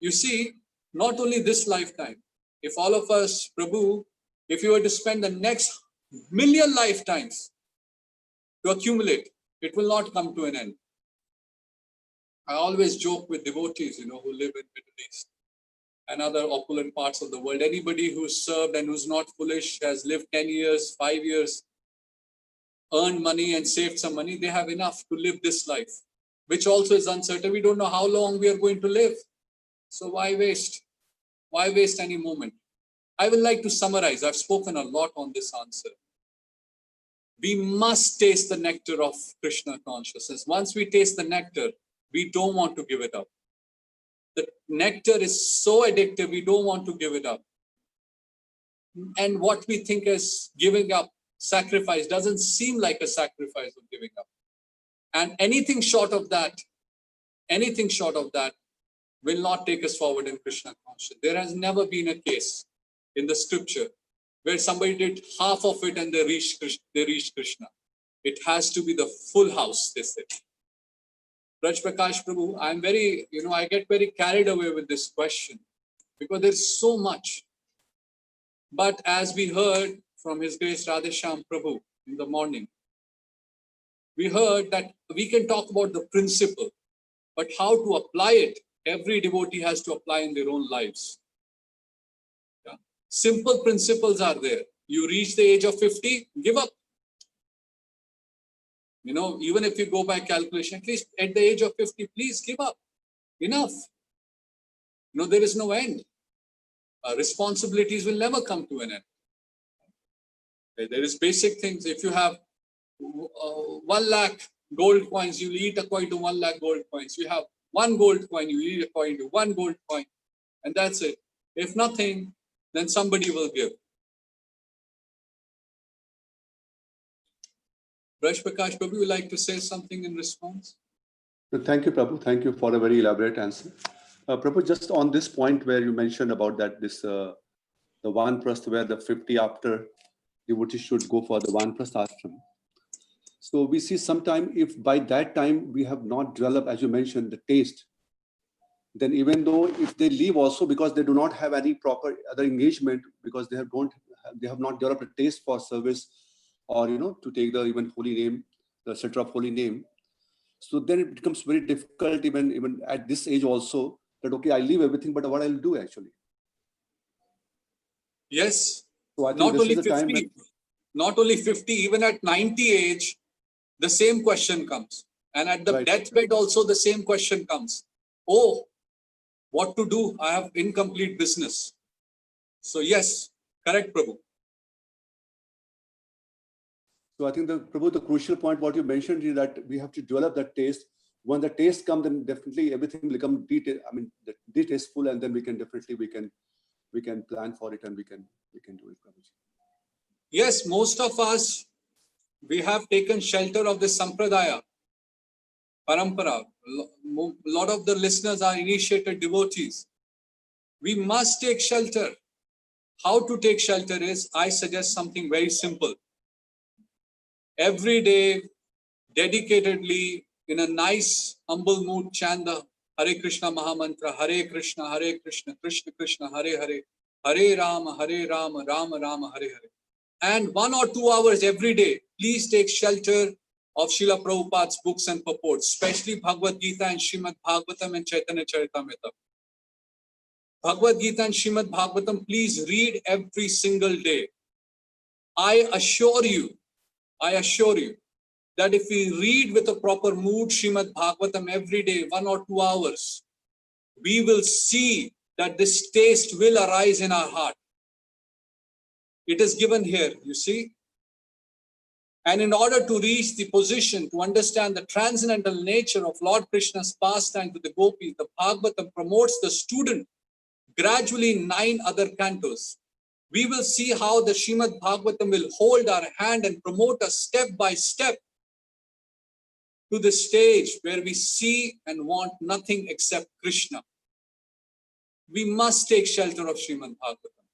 You see, not only this lifetime, if all of us, Prabhu, if you were to spend the next million lifetimes to accumulate, it will not come to an end. I always joke with devotees, who live in Middle East and other opulent parts of the world. Anybody who's served and who's not foolish, has lived 10 years, 5 years, earned money and saved some money, they have enough to live this life, which also is uncertain. We don't know how long we are going to live. So why waste? Why waste any moment? I would like to summarize. I've spoken a lot on this answer. We must taste the nectar of Krishna consciousness. Once we taste the nectar, we don't want to give it up. The nectar is so addictive, we don't want to give it up. And what we think as giving up, sacrifice, doesn't seem like a sacrifice of giving up. And anything short of that will not take us forward in Krishna consciousness. There has never been a case in the scripture where somebody did half of it and they reached Krishna. It has to be the full house, they said. Raj Prakash Prabhu, I'm very, I get very carried away with this question because there's so much. But as we heard from His Grace Radheshyam Prabhu in the morning, we heard that we can talk about the principle, but how to apply it, every devotee has to apply in their own lives. Yeah. Simple principles are there. You reach the age of 50, give up. Even if you go by calculation, at least at the age of 50, please give up. Enough. There is no end. Responsibilities will never come to an end. There is basic things. If you have 1 lakh gold coins, you will eat according to 1 lakh gold coins. You have 1 gold coin, you eat according to 1 gold coin. And that's it. If nothing, then somebody will give. Raj Prakash Prabhu, would like to say something in response? Thank you, Prabhu. Thank you for a very elaborate answer. Prabhu, just on this point where you mentioned about that, the Vanprastha, where the 50 after devotees should go for the Vanprastha ashram. So we see sometime if by that time we have not developed, as you mentioned, the taste, then even though if they leave also because they do not have any proper other engagement, because they have not developed a taste for service or to take the even holy name, the center of holy name. So then it becomes very difficult even at this age also that okay, I leave everything, but what I'll do actually? Yes. So I think not this only is the 50, time when, not only 50, even at 90 age, the same question comes. And at the right. deathbed also the same question comes. Oh, what to do? I have incomplete business. So yes, correct, Prabhu. So I think Prabhu, the crucial point what you mentioned is that we have to develop that taste. When the taste comes, then definitely everything will become detasteful, and then we can plan for it and we can do it, Prabhuji. Yes, most of us, we have taken shelter of this sampradaya, parampara. A lot of the listeners are initiated devotees. We must take shelter. How to take shelter is, I suggest something very simple. Every day, dedicatedly, in a nice, humble mood, chant the Hare Krishna Mahamantra, Hare Krishna, Krishna Krishna, Hare Hare, Hare Rama, Rama Rama, Hare Hare. And 1 or 2 hours every day, please take shelter of Srila Prabhupada's books and purports, especially Bhagavad Gita and Srimad Bhagavatam and Chaitanya Charitamrita. Bhagavad Gita and Srimad Bhagavatam, please read every single day. I assure you that if we read with a proper mood Srimad Bhagavatam every day, 1 or 2 hours, we will see that this taste will arise in our heart. It is given here, you see. And in order to reach the position to understand the transcendental nature of Lord Krishna's pastime to the gopis, the Bhagavatam promotes the student gradually in 9 other cantos. we will see how the Srimad Bhagavatam will hold our hand and promote us step by step to the stage where we see and want nothing except Krishna. We must take shelter of Srimad Bhagavatam.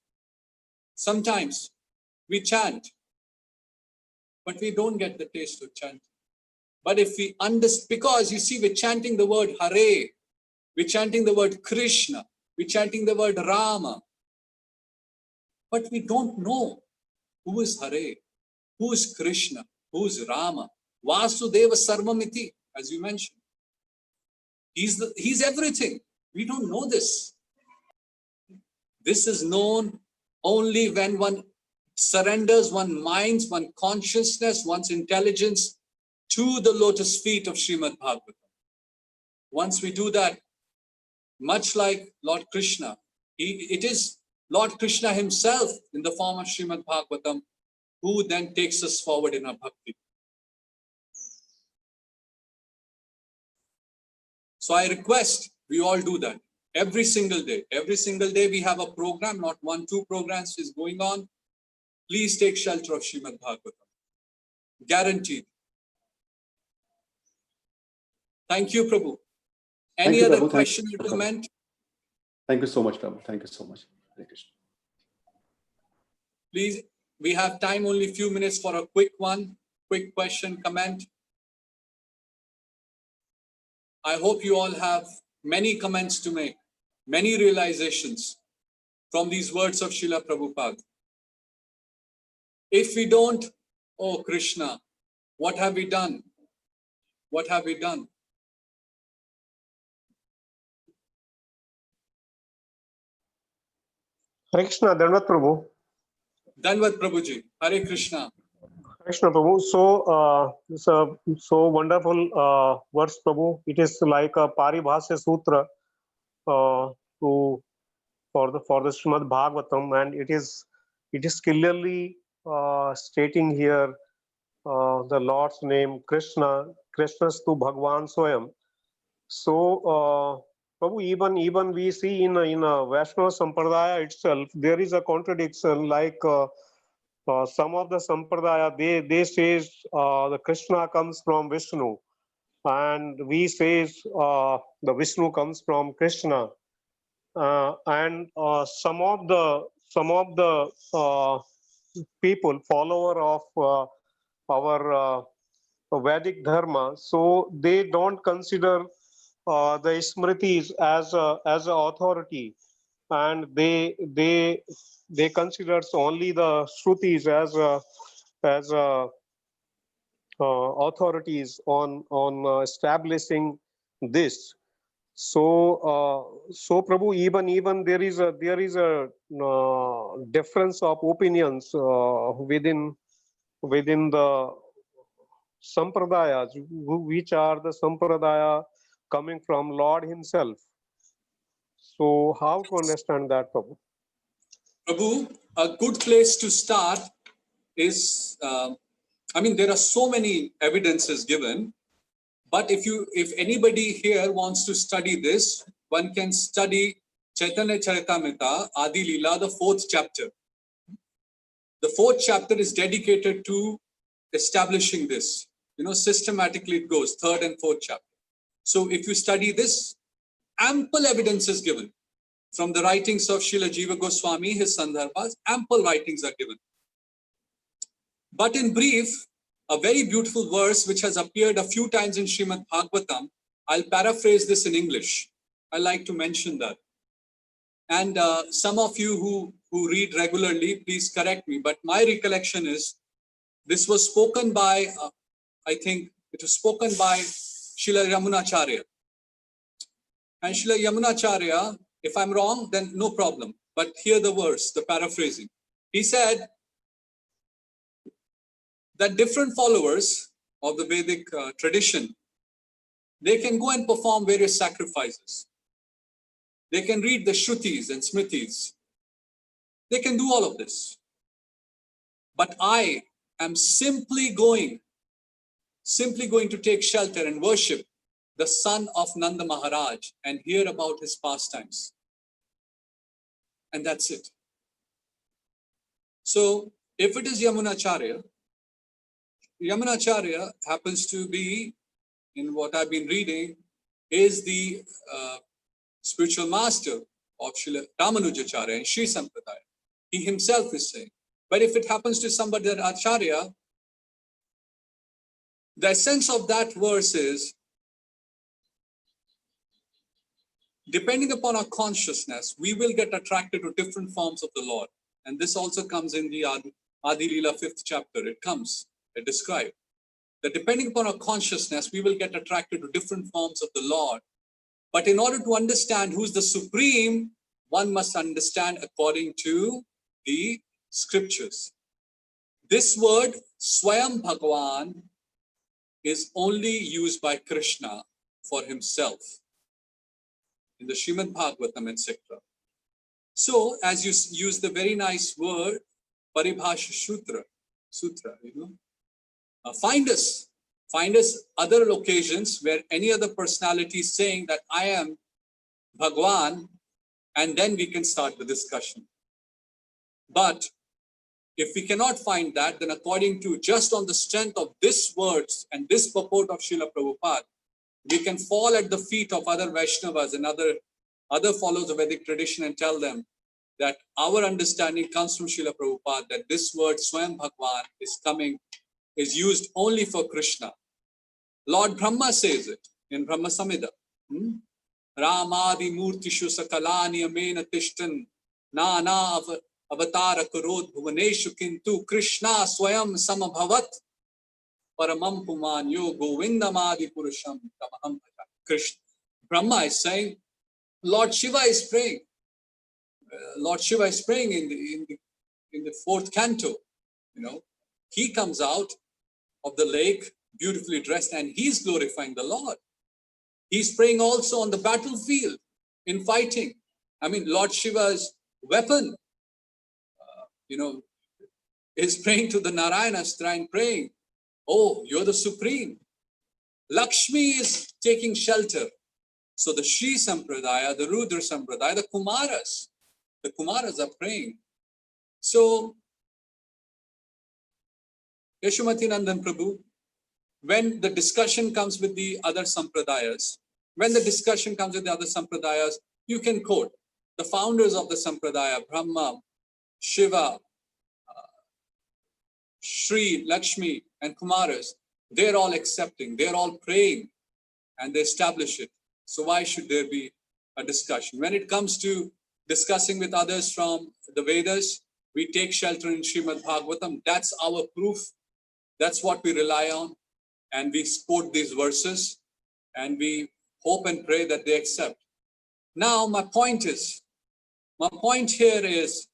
Sometimes we chant, but we don't get the taste of chanting. But if we understand, because you see, we're chanting the word Hare, we're chanting the word Krishna, we're chanting the word Rama, but we don't know who is Hare, who is Krishna, who is Rama. Vasudeva Sarvamiti, as you mentioned. He's everything. We don't know this. This is known only when one surrenders one's mind, one's consciousness, one's intelligence to the lotus feet of Srimad Bhagavatam. Once we do that, much like Lord Krishna, it is Lord Krishna himself in the form of Srimad Bhagavatam who then takes us forward in our bhakti. So I request we all do that every single day. Every single day we have a program, not 1, 2 programs is going on. Please take shelter of Srimad Bhagavatam. Guaranteed. Thank you, Prabhu. Any you, other Prabhu. question or comment? Thank you so much, Prabhu. Thank you so much. Hare Krishna. Please, we have time, only a few minutes for a quick one, quick question, comment. I hope you all have many comments to make, many realizations from these words of Srila Prabhupada. If we don't, oh Krishna, what have we done? What have we done? Hare Krishna, Dandavat Prabhu. Dandavat Prabhuji, Hare Krishna. Krishna Prabhu. It's a so wonderful words, Prabhu. It is like a Paribhasya Sutra for the Srimad Bhagavatam, and it is clearly stating here the Lord's name Krishna, Krishnastu Bhagwan Swayam. So Prabhu, even we see in a Vaishnava Sampradaya itself, there is a contradiction. Like some of the Sampradaya, they says the Krishna comes from Vishnu, and we says the Vishnu comes from Krishna, and some of the people follower of our Vedic dharma, so they don't consider the Smritis as a authority, and they considers only the Shrutis as authorities on establishing this. So Prabhu, even there is a difference of opinions within the sampradayas, which are the sampradaya coming from Lord himself. So how to understand that, Prabhu? Prabhu, a good place to start is, there are so many evidences given, but if anybody here wants to study this, one can study Chaitanya Charitamrita, Adi Leela, the 4th chapter. The 4th chapter is dedicated to establishing this. Systematically it goes, 3rd and 4th chapter. So if you study this, ample evidence is given from the writings of Srila Jiva Goswami, his Sandarbhas, ample writings are given. But in brief, a very beautiful verse which has appeared a few times in Srimad Bhagavatam, I'll paraphrase this in English. I like to mention that. And some of you who read regularly, please correct me, but my recollection is, this was spoken by, I think it was spoken by Srila Yamunacharya. And Srila Yamunacharya, if I'm wrong, then no problem. But hear the verse, the paraphrasing. He said that different followers of the Vedic tradition, they can go and perform various sacrifices. They can read the Shrutis and Smritis. They can do all of this. But I am simply going to take shelter and worship the son of Nanda Maharaj and hear about his pastimes. And that's it. So if it is Yamunacharya, Yamunacharya happens to be, in what I've been reading, is the spiritual master of Srila Ramanujacharya and Sri Sampradaya. He himself is saying. But if it happens to somebody that Acharya, the essence of that verse is, depending upon our consciousness, we will get attracted to different forms of the Lord. And this also comes in the Adi Leela 5th chapter. It describes that depending upon our consciousness, we will get attracted to different forms of the Lord. But in order to understand who's the supreme, one must understand according to the scriptures. This word, Swayam Bhagavan, is only used by Krishna for himself in the Srimad Bhagavatam, etc. So, as you use the very nice word, Paribhasha Sutra, find us other occasions where any other personality is saying that I am Bhagwan, and then we can start the discussion. But if we cannot find that, then according to just on the strength of this words and this purport of Srila Prabhupada, we can fall at the feet of other Vaishnavas and other followers of Vedic tradition and tell them that our understanding comes from Srila Prabhupada, that this word Swayam Bhagwan is used only for Krishna. Lord Brahma says it in Brahma Samhita. Ramadi Murtishu Sakalani Amena Tishtan Na Avatara Karod Bhuvaneshu Kintu Krishna Swayam Samabhavat Paramam Puman Yo Govindamadi Purusham Tamaham. Krishna. Brahma is saying, Lord Shiva is praying. Lord Shiva is praying in the 4th canto. He comes out of the lake beautifully dressed and he's glorifying the Lord. He's praying also on the battlefield in fighting. I mean, Lord Shiva's weapon, is praying to the Narayana shrine, praying, oh, you're the supreme. Lakshmi is taking shelter. So the Shri Sampradaya, the Rudra Sampradaya, the Kumaras are praying. So, Yashomati Nandan Prabhu, when the discussion comes with the other Sampradayas, you can quote the founders of the Sampradaya, Brahma, Shiva, Shri, Lakshmi, and Kumaras. They're all accepting, they're all praying, and they establish it. So why should there be a discussion? When it comes to discussing with others from the Vedas, we take shelter in Srimad Bhagavatam. That's our proof. That's what we rely on. And we quote these verses and we hope and pray that they accept. Now, my point here is,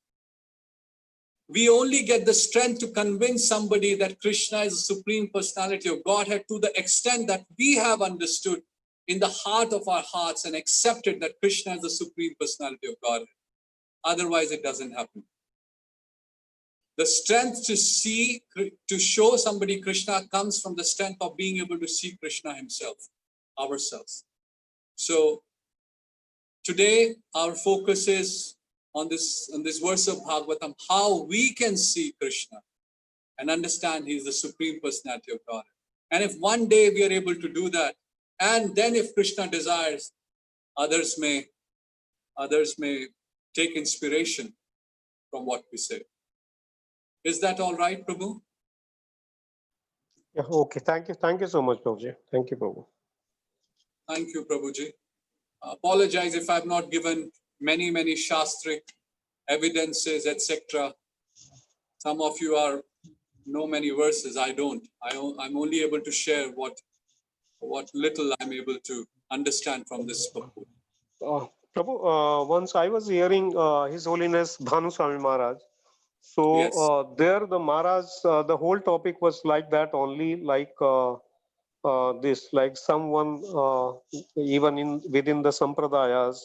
we only get the strength to convince somebody that Krishna is the Supreme Personality of Godhead to the extent that we have understood in the heart of our hearts and accepted that Krishna is the Supreme Personality of Godhead. Otherwise, it doesn't happen. The strength to show somebody Krishna comes from the strength of being able to see Krishna himself, ourselves. So today, our focus is on this verse of Bhagavatam, how we can see Krishna and understand he is the Supreme Personality of God. And if one day we are able to do that, and then if Krishna desires, others may take inspiration from what we say. Is that all right, Prabhu? Yeah, okay. Thank you so much, Prabhuji. Thank you, Prabhu. Thank you, Prabhuji. Apologize if I've not given many shastric evidences, etc. Some of you know many verses. I don't. I'm only able to share what little I'm able to understand from this book. Prabhu, once I was hearing His Holiness Bhanu Swami Maharaj. So Yes. there the Maharaj, the whole topic was like that only, like this, like someone even within the sampradayas,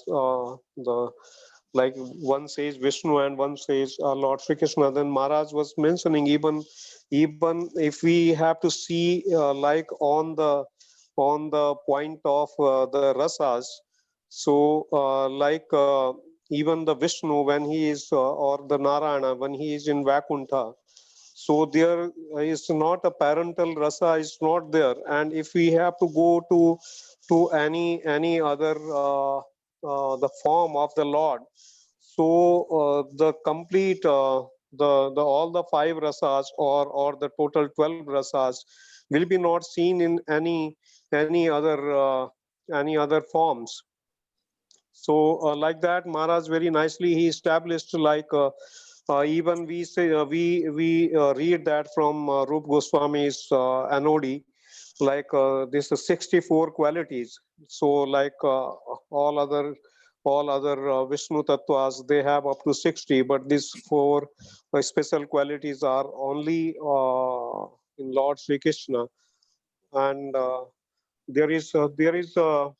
like one says Vishnu and one says Lord Sri Krishna. Then Maharaj was mentioning even if we have to see like on the point of the rasas, so like even the Vishnu when he is, or the Narayana when he is in Vaikuntha. So there is not a parental rasa is not there. And if we have to go to any other the form of the Lord, so the complete the all the 5 rasas or the total 12 rasas will be not seen in any other forms. So like that, Maharaj very nicely he established, like even we say we read that from Rup Goswami's Anodi, like this is 64 qualities. So like all other Vishnu Tattvas, they have up to 60, but these 4 special qualities are only in Lord Sri Krishna. And there is the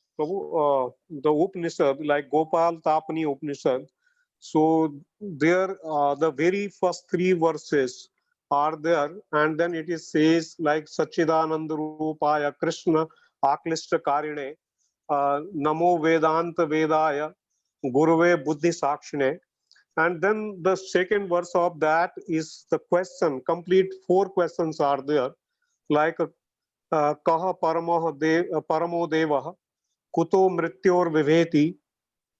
Upanishad, like Gopal Tapani Upanishad. So there the very first 3 verses are there, and then it is says like Sachidananda Rupaya Krishna Aklishta Karine Namo Vedanta Vedaya Guruve Buddhi Sakshine. And then the second verse of that is the question, complete 4 questions are there, like Kaha Paramo Devah Kuto Mrityor Viveti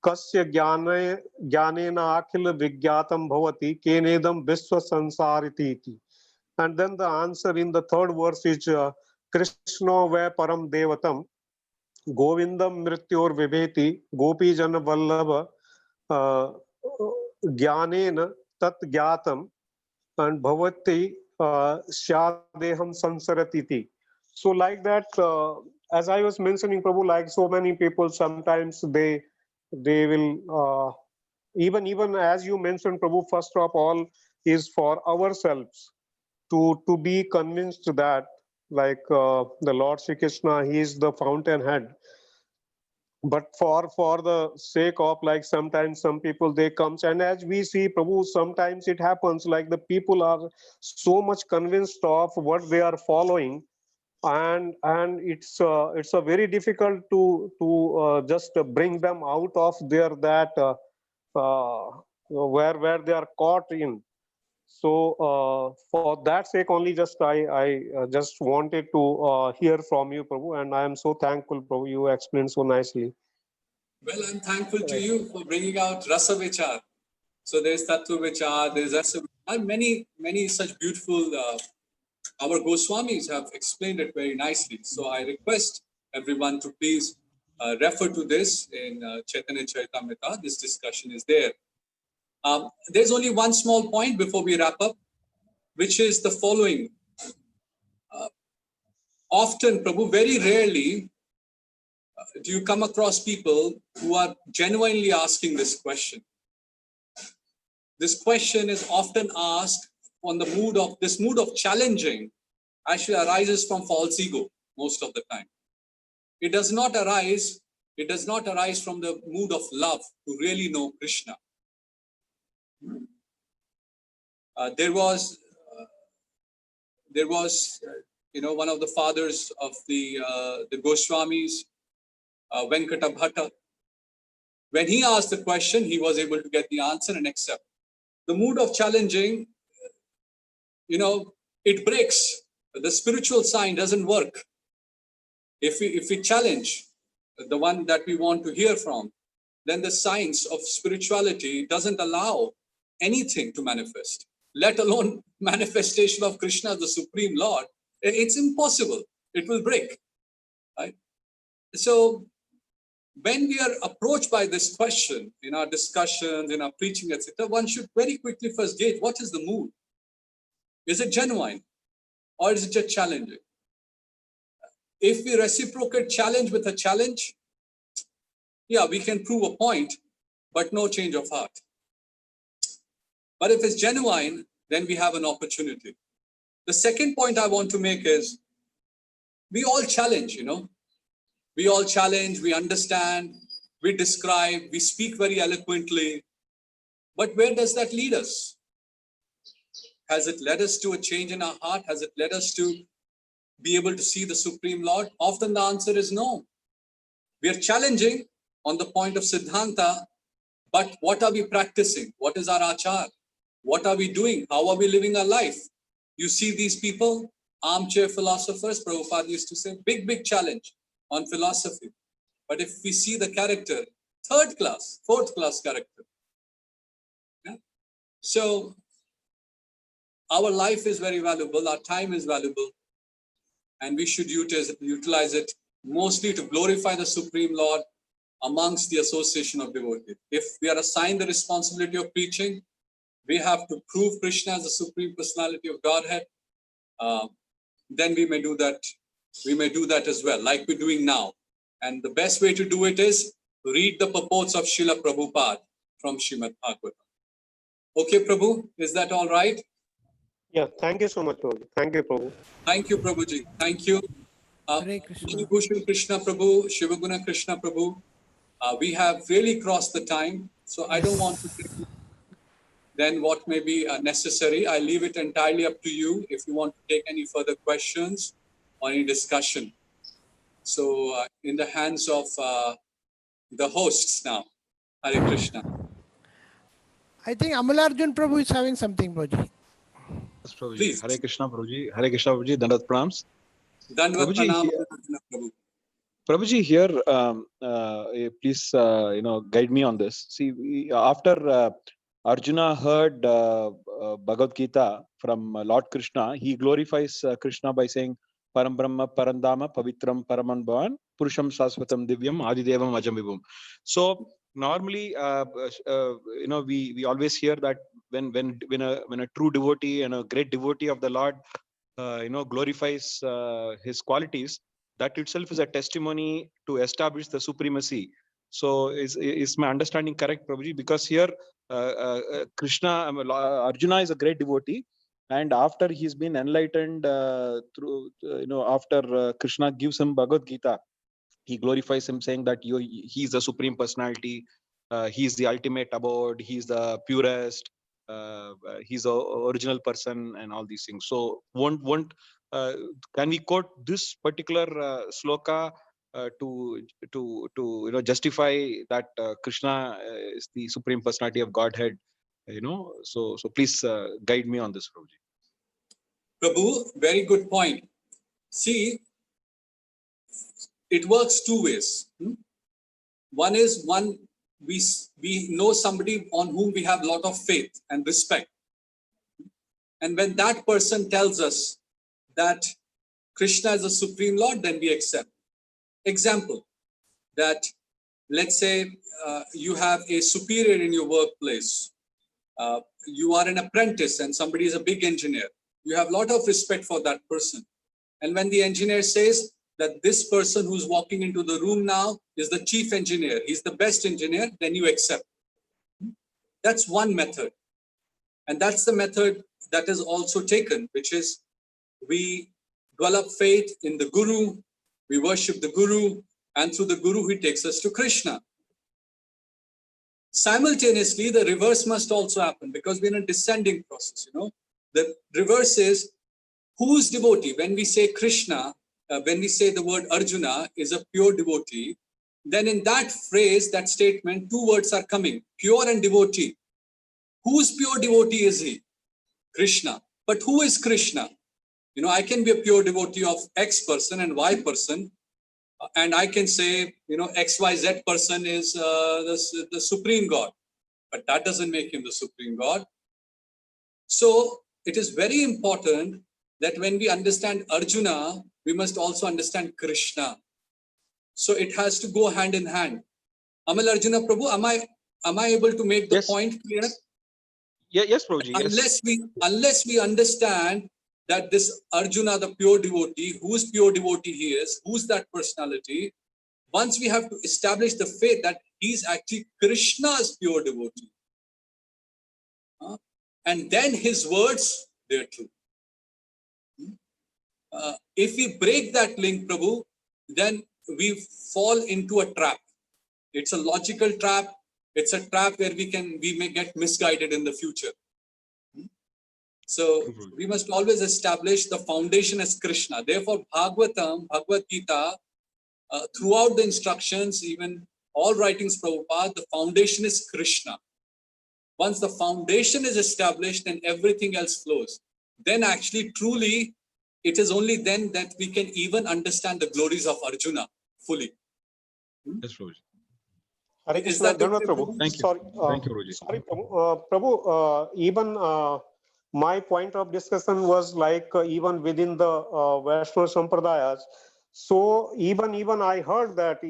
Kasya Jnanena Akhil Vigyatam Bhavati Kenedam Vishwa Sansariti. And then the answer in the third verse is Krishna Ve Param Devatam Govindam Mrityor Viveti Gopi Jana Vallabha Jnanena Tat Gyatam and Bhavati Syadeham Sansaratiti. So like that, as I was mentioning, Prabhu, like so many people, sometimes they will even as you mentioned, Prabhu, first of all is for ourselves to be convinced that like the Lord Sri Krishna, he is the fountainhead. But for the sake of, like, sometimes some people they comes, and as we see, Prabhu, sometimes it happens like the people are so much convinced of what they are following, and it's a very difficult to just bring them out of their that where they are caught in. So for that sake only, just I just wanted to hear from you, Prabhu, and I am so thankful, Prabhu, you explained so nicely. Well, I'm thankful to you for bringing out Rasa Vichar. So there's Tattva Vichar, there's Rasa Vichar, many such beautiful, our Goswamis have explained it very nicely. So I request everyone to please refer to this in Chaitanya Charitamrita. This discussion is there. There's only one small point before we wrap up, which is the following. Often, Prabhu, very rarely do you come across people who are genuinely asking this question. This question is often asked on the mood of challenging, actually arises from false ego most of the time. It does not arise from the mood of love to really know Krishna. There was one of the fathers of the Goswamis, Venkata Bhatta. When he asked the question, he was able to get the answer and accept. The mood of challenging, it breaks. The spiritual sign doesn't work. If we challenge the one that we want to hear from, then the science of spirituality doesn't allow anything to manifest, let alone manifestation of Krishna, the Supreme Lord. It's impossible. It will break. Right? So when we are approached by this question in our discussions, in our preaching, etc., one should very quickly first gauge what is the mood. Is it genuine or is it just challenging? If we reciprocate challenge with a challenge, yeah, we can prove a point, but no change of heart. But if it's genuine, then we have an opportunity. The second point I want to make is we all challenge, We all challenge, we understand, we describe, we speak very eloquently. But where does that lead us? Has it led us to a change in our heart? Has it led us to be able to see the Supreme Lord? Often the answer is no. We are challenging on the point of Siddhanta, But what are we practicing? What is our achar? What are we doing? How are we living our life? You see these people, armchair philosophers, Prabhupada used to say, big challenge on philosophy. But if we see the character, third class, fourth class character. Yeah? So our life is very valuable, our time is valuable, and we should utilize it mostly to glorify the Supreme Lord amongst the association of devotees. If we are assigned the responsibility of preaching, we have to prove Krishna as the Supreme Personality of Godhead. Then we may do that. We may do that as well, like we're doing now. And the best way to do it is read the purports of Srila Prabhupada from Srimad Bhagavatam. Okay, Prabhu, is that all right? Yeah, thank you so much, Prabhu. Thank you, Prabhu. Thank you, Prabhuji. Thank you. Hare Krishna. Bhushan Krishna Prabhu, Shivaguna Krishna Prabhu. We have really crossed the time, so I don't want to take then what may be necessary. I leave it entirely up to you if you want to take any further questions or any discussion. So in the hands of the hosts now. Hare Krishna. I think Amalarjun Prabhu is having something, Prabhuji. Yes, Prabhuji. Please. Hare Krishna, Prabhuji. Hare Krishna, Prabhuji. Dandavat pranams. Dandvat Prabhuji, pranam, here- Prabhu. Prabhuji, here, please, guide me on this. See, after Arjuna heard Bhagavad Gita from Lord Krishna, he glorifies Krishna by saying, Param Brahma, Parandama, Pavitram, Paraman Bhavan, Purusham Sasvatam Divyam, Adidevam Ajam Vibhum. So, normally, we always hear that when a true devotee and a great devotee of the Lord, glorifies his qualities, that itself is a testimony to establish the supremacy. So is my understanding correct, Prabhuji? Because here Krishna, Arjuna is a great devotee, and after he's been enlightened through, after Krishna gives him Bhagavad Gita, he glorifies him, saying that he's the supreme personality, he's the ultimate abode, he's the purest, he's the original person, and all these things. So can we quote this particular sloka to justify that Krishna is the supreme personality of Godhead? So please guide me on this, Prabhuji. Prabhu, very good point. See, it works two ways. One is we know somebody on whom we have a lot of faith and respect. And when that person tells us that Krishna is the Supreme Lord, then we accept. Example, that let's say you have a superior in your workplace. You are an apprentice and somebody is a big engineer. You have a lot of respect for that person. And when the engineer says that this person who's walking into the room now is the chief engineer, he's the best engineer, then you accept. That's one method. And that's the method that is also taken, which is we develop faith in the Guru, we worship the Guru, and through the Guru, he takes us to Krishna. Simultaneously, the reverse must also happen because we're in a descending process, The reverse is, whose devotee? When we say Krishna, when we say the word Arjuna is a pure devotee, then in that phrase, that statement, two words are coming, pure and devotee. Whose pure devotee is he? Krishna. But who is Krishna? I can be a pure devotee of X person and Y person, and I can say, XYZ person is the Supreme God, but that doesn't make him the Supreme God. So it is very important that when we understand Arjuna, we must also understand Krishna. So it has to go hand in hand. Amal Arjuna Prabhu, am I able to make the Yes. point clear? Yes, Prabhuji. Yes. Unless we understand that this Arjuna, the pure devotee, whose pure devotee he is, who's that personality, once we have to establish the faith that he's actually Krishna's pure devotee. And then his words, they're true. If we break that link, Prabhu, then we fall into a trap. It's a logical trap. It's a trap where we may get misguided in the future. So we must always establish the foundation as Krishna. Therefore, Bhagavad Gita, throughout the instructions, even all writings Prabhupada, the foundation is Krishna. Once the foundation is established, then everything else flows. Then actually, truly, it is only then that we can even understand the glories of Arjuna fully. Yes, Prabhuji. Hare Is Krishna, that Dhanavad okay, Prabhu. Prabhu? Thank you. Sorry, Thank you, Prabhuji. sorry, Prabhu. Prabhu, even my point of discussion was like even within the Vaishnava Sampradayas. So even I heard that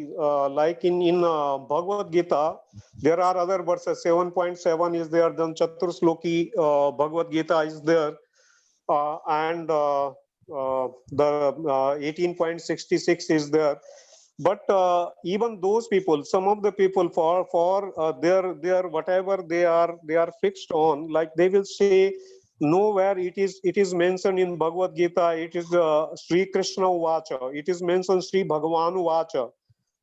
like in Bhagavad Gita, there are other verses. 7.7 is there. Then Chatur Sloki Bhagavad Gita is there, and the 18.66 is there. But even those people, some of the people for their whatever they are fixed on, like they will say nowhere it is mentioned in Bhagavad Gita. It is Sri Krishna Vacha. It is mentioned Sri Bhagavan Vacha,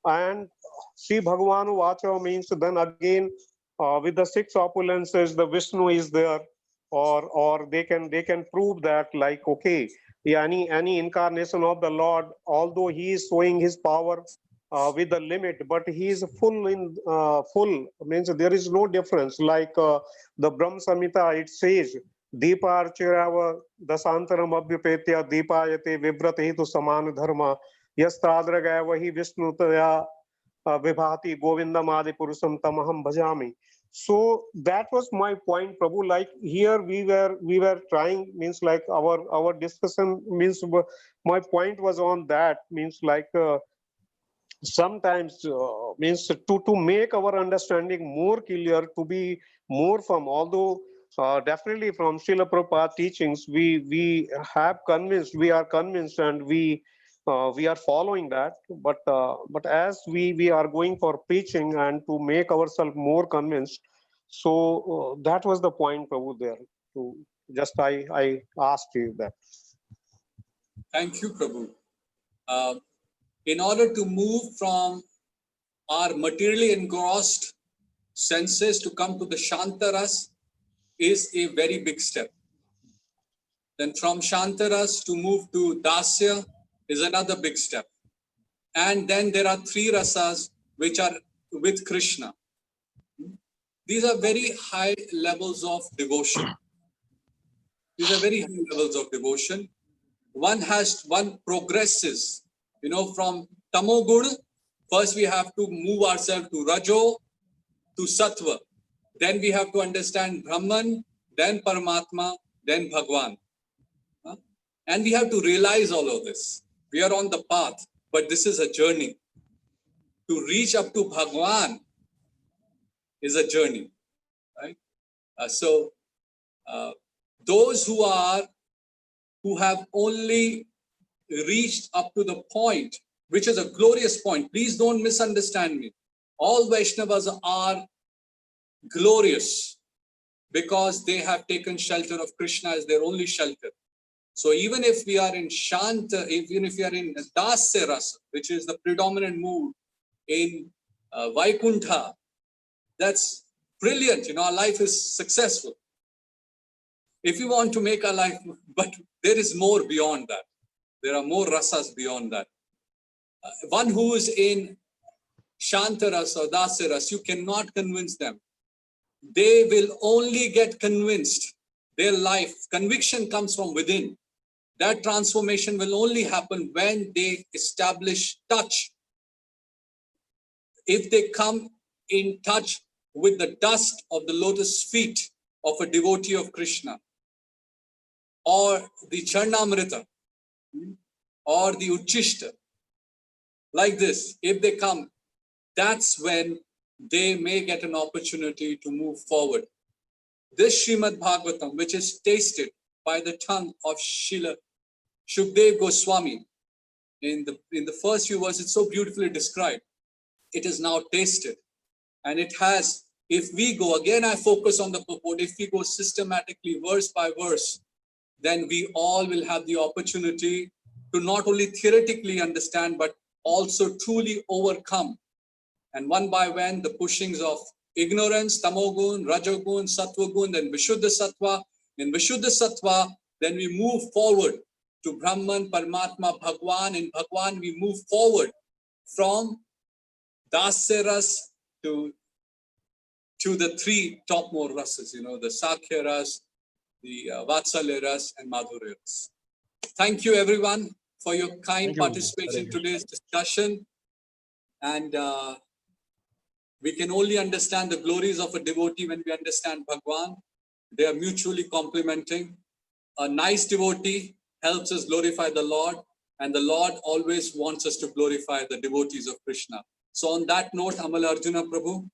and Sri Bhagavan Vacha means then again with the six opulences, the Vishnu is there, or they can prove that like okay. Yeah, any incarnation of the Lord, although he is showing his power with the limit, but he is full in full means there is no difference. Like the Brahm Samhita, it says Deepa Archirava Dasantaram Abhyupetya Deepayate Vibrate tu Saman Dharma Yastradragaya Vahi Vishnutaya Vibhati Govindam Adi Purusam Tamaham Bhajami. So that was my point, Prabhu. Like here we were trying, means like our discussion means my point was on that, means like sometimes means to make our understanding more clear, to be more from, although definitely from Srila Prabhupada teachings we are convinced, and we are following that, but as we are going for preaching and to make ourselves more convinced, so that was the point, Prabhu, there. To just I asked you that. Thank you, Prabhu. In order to move from our materially engrossed senses to come to the Shantaras is a very big step. Then from Shantaras to move to Dasya is another big step. And then there are three rasas which are with Krishna. These are very high levels of devotion. These are very high levels of devotion. One progresses, from Tamoguna. First we have to move ourselves to Rajo, to Sattva. Then we have to understand Brahman, then Paramatma, then Bhagwan. And we have to realize all of this. We are on the path, but this is a journey. To reach up to Bhagwan is a journey, right? So those who have only reached up to the point, which is a glorious point. Please don't misunderstand me. All Vaishnavas are glorious because they have taken shelter of Krishna as their only shelter. So even if we are in Shanta, even if we are in Dasya Rasa, which is the predominant mood in Vaikuntha, that's brilliant. Our life is successful. If we want to make our life, but there is more beyond that. There are more rasas beyond that. One who is in Shanta Rasa or Dasya Rasa, you cannot convince them. They will only get convinced. Their life, conviction comes from within. That transformation will only happen when they establish touch. If they come in touch with the dust of the lotus feet of a devotee of Krishna, or the Charnamrita, or the Uchishta, like this, if they come, that's when they may get an opportunity to move forward. This Srimad Bhagavatam, which is tasted by the tongue of Srila Shukdev Goswami, in the first few verses, it's so beautifully described. It is now tasted. And it has, if we go, again I focus on the purport, if we go systematically verse by verse, then we all will have the opportunity to not only theoretically understand, but also truly overcome. And one by one, the pushings of ignorance, tamogun, rajogun, sattvagun, then vishuddha sattva. In vishuddha sattva, then we move forward to Brahman, Paramatma, Bhagwan. In Bhagwan, we move forward from Dasya ras to the three topmost rases, the Sakhya ras, the Vatsalya ras, and Madhurya ras. Thank you, everyone, for your kind participation in today's discussion. And we can only understand the glories of a devotee when we understand Bhagwan. They are mutually complementing. A nice devotee helps us glorify the Lord, and the Lord always wants us to glorify the devotees of Krishna. So on that note, Amal Arjuna Prabhu,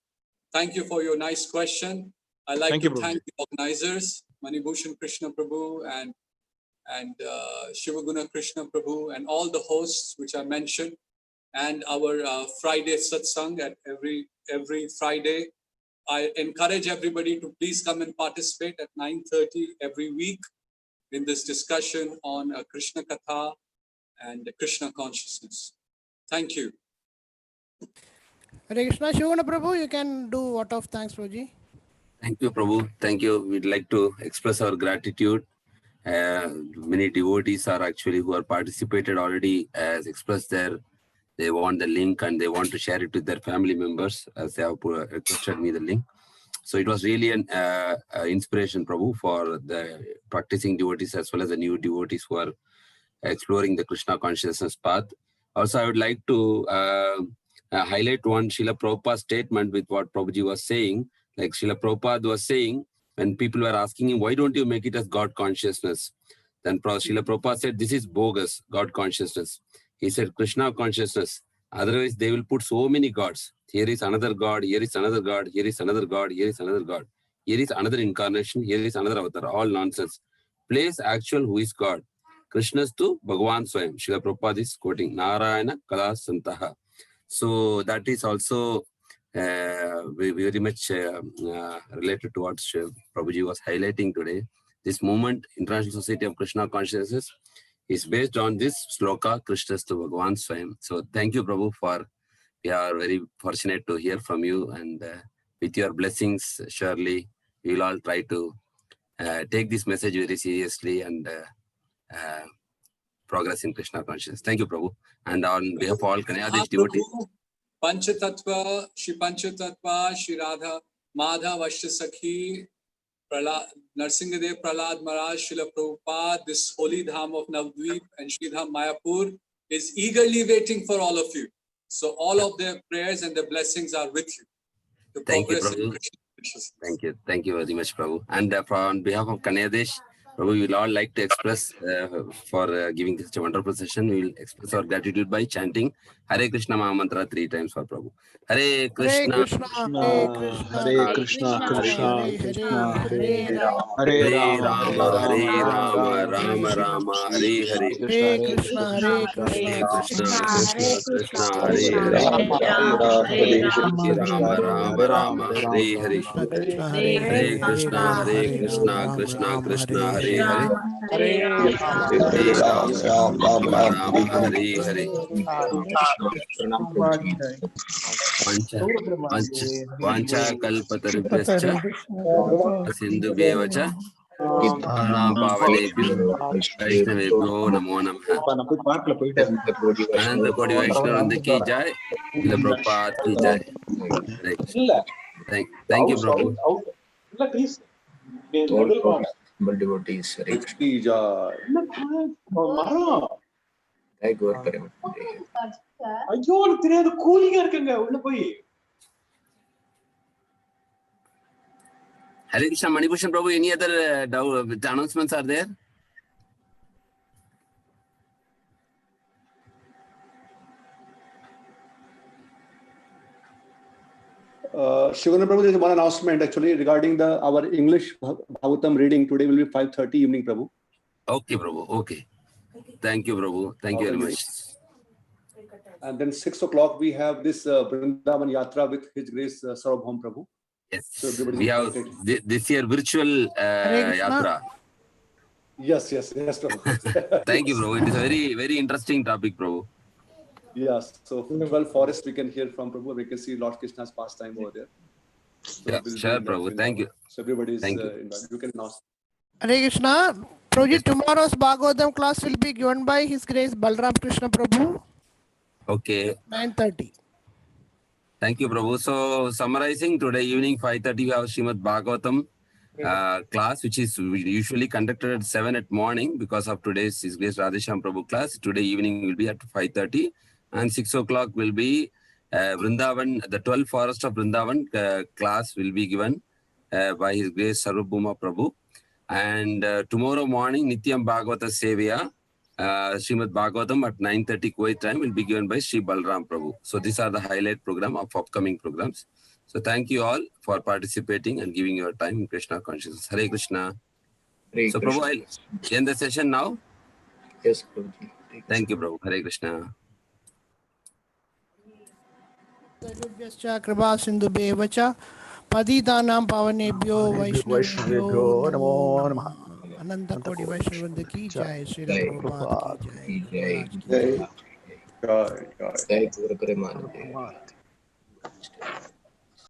thank you for your nice question. I'd like to thank the organizers, Manibhushan Krishna Prabhu and Shivaguna Krishna Prabhu, and all the hosts which I mentioned, and our Friday Satsang at every Friday. I encourage everybody to please come and participate at 9:30 every week in this discussion on Krishna Katha and Krishna consciousness. Thank you. Hare Krishna. Shivana Prabhu, you can do vote of thanks, Prabhuji. Thank you, Prabhu. Thank you. We'd like to express our gratitude. Many devotees are actually who are participated already as expressed there. They want the link and they want to share it with their family members as they have requested me the link. So it was really an inspiration, Prabhu, for the practicing devotees as well as the new devotees who are exploring the Krishna consciousness path. Also, I would like to highlight one Srila Prabhupada statement with what Prabhuji was saying. Like Srila Prabhupada was saying, when people were asking him, why don't you make it as God consciousness? Then Srila Prabhupada said, this is bogus, God consciousness. He said, Krishna consciousness. Otherwise, they will put so many gods. Here is another God, here is another God, here is another God, here is another God. Here is another incarnation, here is another avatar. All nonsense. Place actual who is God. Krishnastu Bhagavan Swayam. Srila Prabhupada is quoting Narayana Kala Santaha. So that is also very much related to what Prabhuji was highlighting today. This movement, International Society of Krishna Consciousness, is based on this sloka, Krishnastu Bhagavan Swayam. So thank you, Prabhu, we are very fortunate to hear from you, and with your blessings, surely we will all try to take this message very seriously and progress in Krishna consciousness. Thank you, Prabhu. And on behalf of all Kanyadesh devotees, Panchatattva, Shri Radha, Madha Vastasakhi, Narsingadev Prahlad Maharaj, Srila Prabhupada, this holy dham of Navdvip and Sridham Mayapur is eagerly waiting for all of you. So all of their prayers and their blessings are with you to thank you, progress in Prabhu. Krishna consciousness. Thank you very much, Prabhu. And on behalf of Kanyadesh, Prabhu, we will all like to express for giving such a wonderful session. We will express our gratitude by chanting Hare Krishna Maha Mantra 3 times for Prabhu. Hare Krishna, Hare Krishna, Hare Krishna, Krishna Krishna, Hare Hare, Hare Rama, Rama, Hare Rama, Rama, Rama, Rama Rama, Hare Hare. Hare Krishna, Hare Hare Krishna, Krishna, Krishna Krishna, Hare Hare Hare. Rama, Hare Rama, Hare Hare Rama, Rama Rama, Hare Hare. Krishna Krishna, Hare Hare Hare, Hare Krishna, Rama, Hare Hare Rama, Krishna, Rama Krishna Rama, Krishna, Hare Hare Hare. Hare. Hare Hare Rama, Rama, Rama Hare Hare. Pancha, Pancha, Pancha Kalpatarubhyascha, Sindhubhyevacha, Paranam Pavanebhyo, Vaishnavebhyo Namo Namaha. Ananda Kodi Vaishnavanda Ki Jai, Srila Prabhupada Ki Jai. Hare Krishna. Thank you, Prabhu. Ki jai. Hare Krishna, Manibhushan Prabhu, any other announcements are there? Shivana Prabhu, there is one announcement actually regarding our English Bhagavatam reading. Today will be 5:30 evening, Prabhu. Okay, Prabhu. Okay. Thank you, Prabhu. Thank you very much. And then 6 o'clock we have this Vrindavan Yatra with His Grace Sarvabhaum Prabhu. Yes. So everybody We have this year virtual Yatra. Yes, Prabhu. Thank you, Prabhu. It is a very, very interesting topic, Prabhu. Yes, so 12 forests we can hear from Prabhu. We can see Lord Krishna's pastime over there. So Yeah, sure, Prabhu. Thank you. So everybody is Thank you. invited. You can announce. Hare Krishna. Prabhuji, tomorrow's Bhagavatam class will be given by His Grace Balram Krishna Prabhu, Okay. 9:30. Thank you, Prabhu. So, summarizing, today evening 5:30 we have Srimad Bhagavatam class, which is usually conducted at 7 at morning. Because of today's His Grace Radhesham Prabhu class, today evening will be at 5:30, and 6 o'clock will be Vrindavan, the 12 Forest of Vrindavan class will be given by His Grace Sarvabhauma Prabhu. And tomorrow morning, Nityam Bhagavata Sevaya, Srimad Bhagavatam at 9:30 Kuwait time will be given by Sri Balram Prabhu. So these are the highlight program of upcoming programs. So thank you all for participating and giving your time in Krishna consciousness. Hare Krishna. Hare So Krishna. Prabhu, I'll end the session now. Yes, Prabhuji. Thank you, Prabhu. Hare Krishna. सर्वेभ्यश्च कृपा सिन्धुभ्येव च पतितानां पावनेभ्यो वैष्णवेभ्यो वैष्णवेभ्यो नमो नमो नमः। नमः। अनंत कोटि वैष्णववृंद की जय, श्रील जय प्रभुपाद की जय, की गुरु जय, महाराज की गुरु जय। महाराज की जय। Jai. जय गुरु प्रेमानंद। Bhagavad.